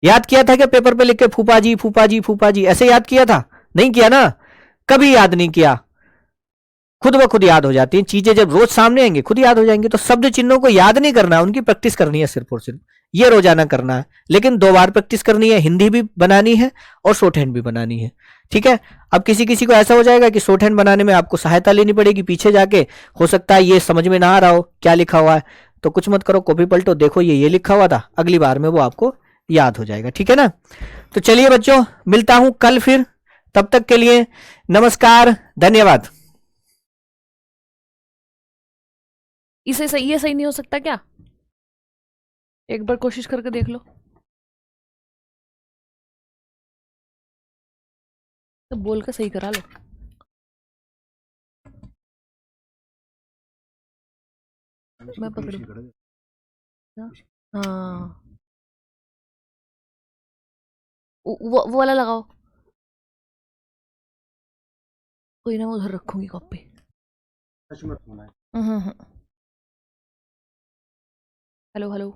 याद किया था क्या पेपर पे लिख के फूफा जी फूफा जी फूफा जी, ऐसे याद किया था? नहीं किया ना, कभी याद नहीं किया। खुद ब खुद याद हो जाती हैं चीजें, जब रोज सामने आएंगे खुद याद हो जाएंगे। तो शब्द चिन्हों को याद नहीं करना, उनकी प्रैक्टिस करनी है सिर्फ और सिर्फ, ये रोजाना करना है। लेकिन 2 बार प्रैक्टिस करनी है, हिंदी भी बनानी है और शॉर्ट हैंड भी बनानी है। ठीक है। अब किसी किसी को ऐसा हो जाएगा कि शॉर्ट हैंड बनाने में आपको सहायता लेनी पड़ेगी पीछे जाके, हो सकता है ये समझ में ना आ रहा हो क्या लिखा हुआ है, तो कुछ मत करो, कॉपी पलटो, देखो ये लिखा हुआ था, अगली बार में वो आपको याद हो जाएगा। ठीक है ना। तो चलिए बच्चों, मिलता हूं कल फिर, तब तक के लिए नमस्कार, धन्यवाद। इसे सही, ये सही नहीं हो सकता क्या? एक बार कोशिश करके देख लो। तो बोल के सही करा लो। मैं पकड़ू। हाँ, वो वाला लगाओ। कोई ना, मैं उधर रखूंगी कॉपी। Hello hello.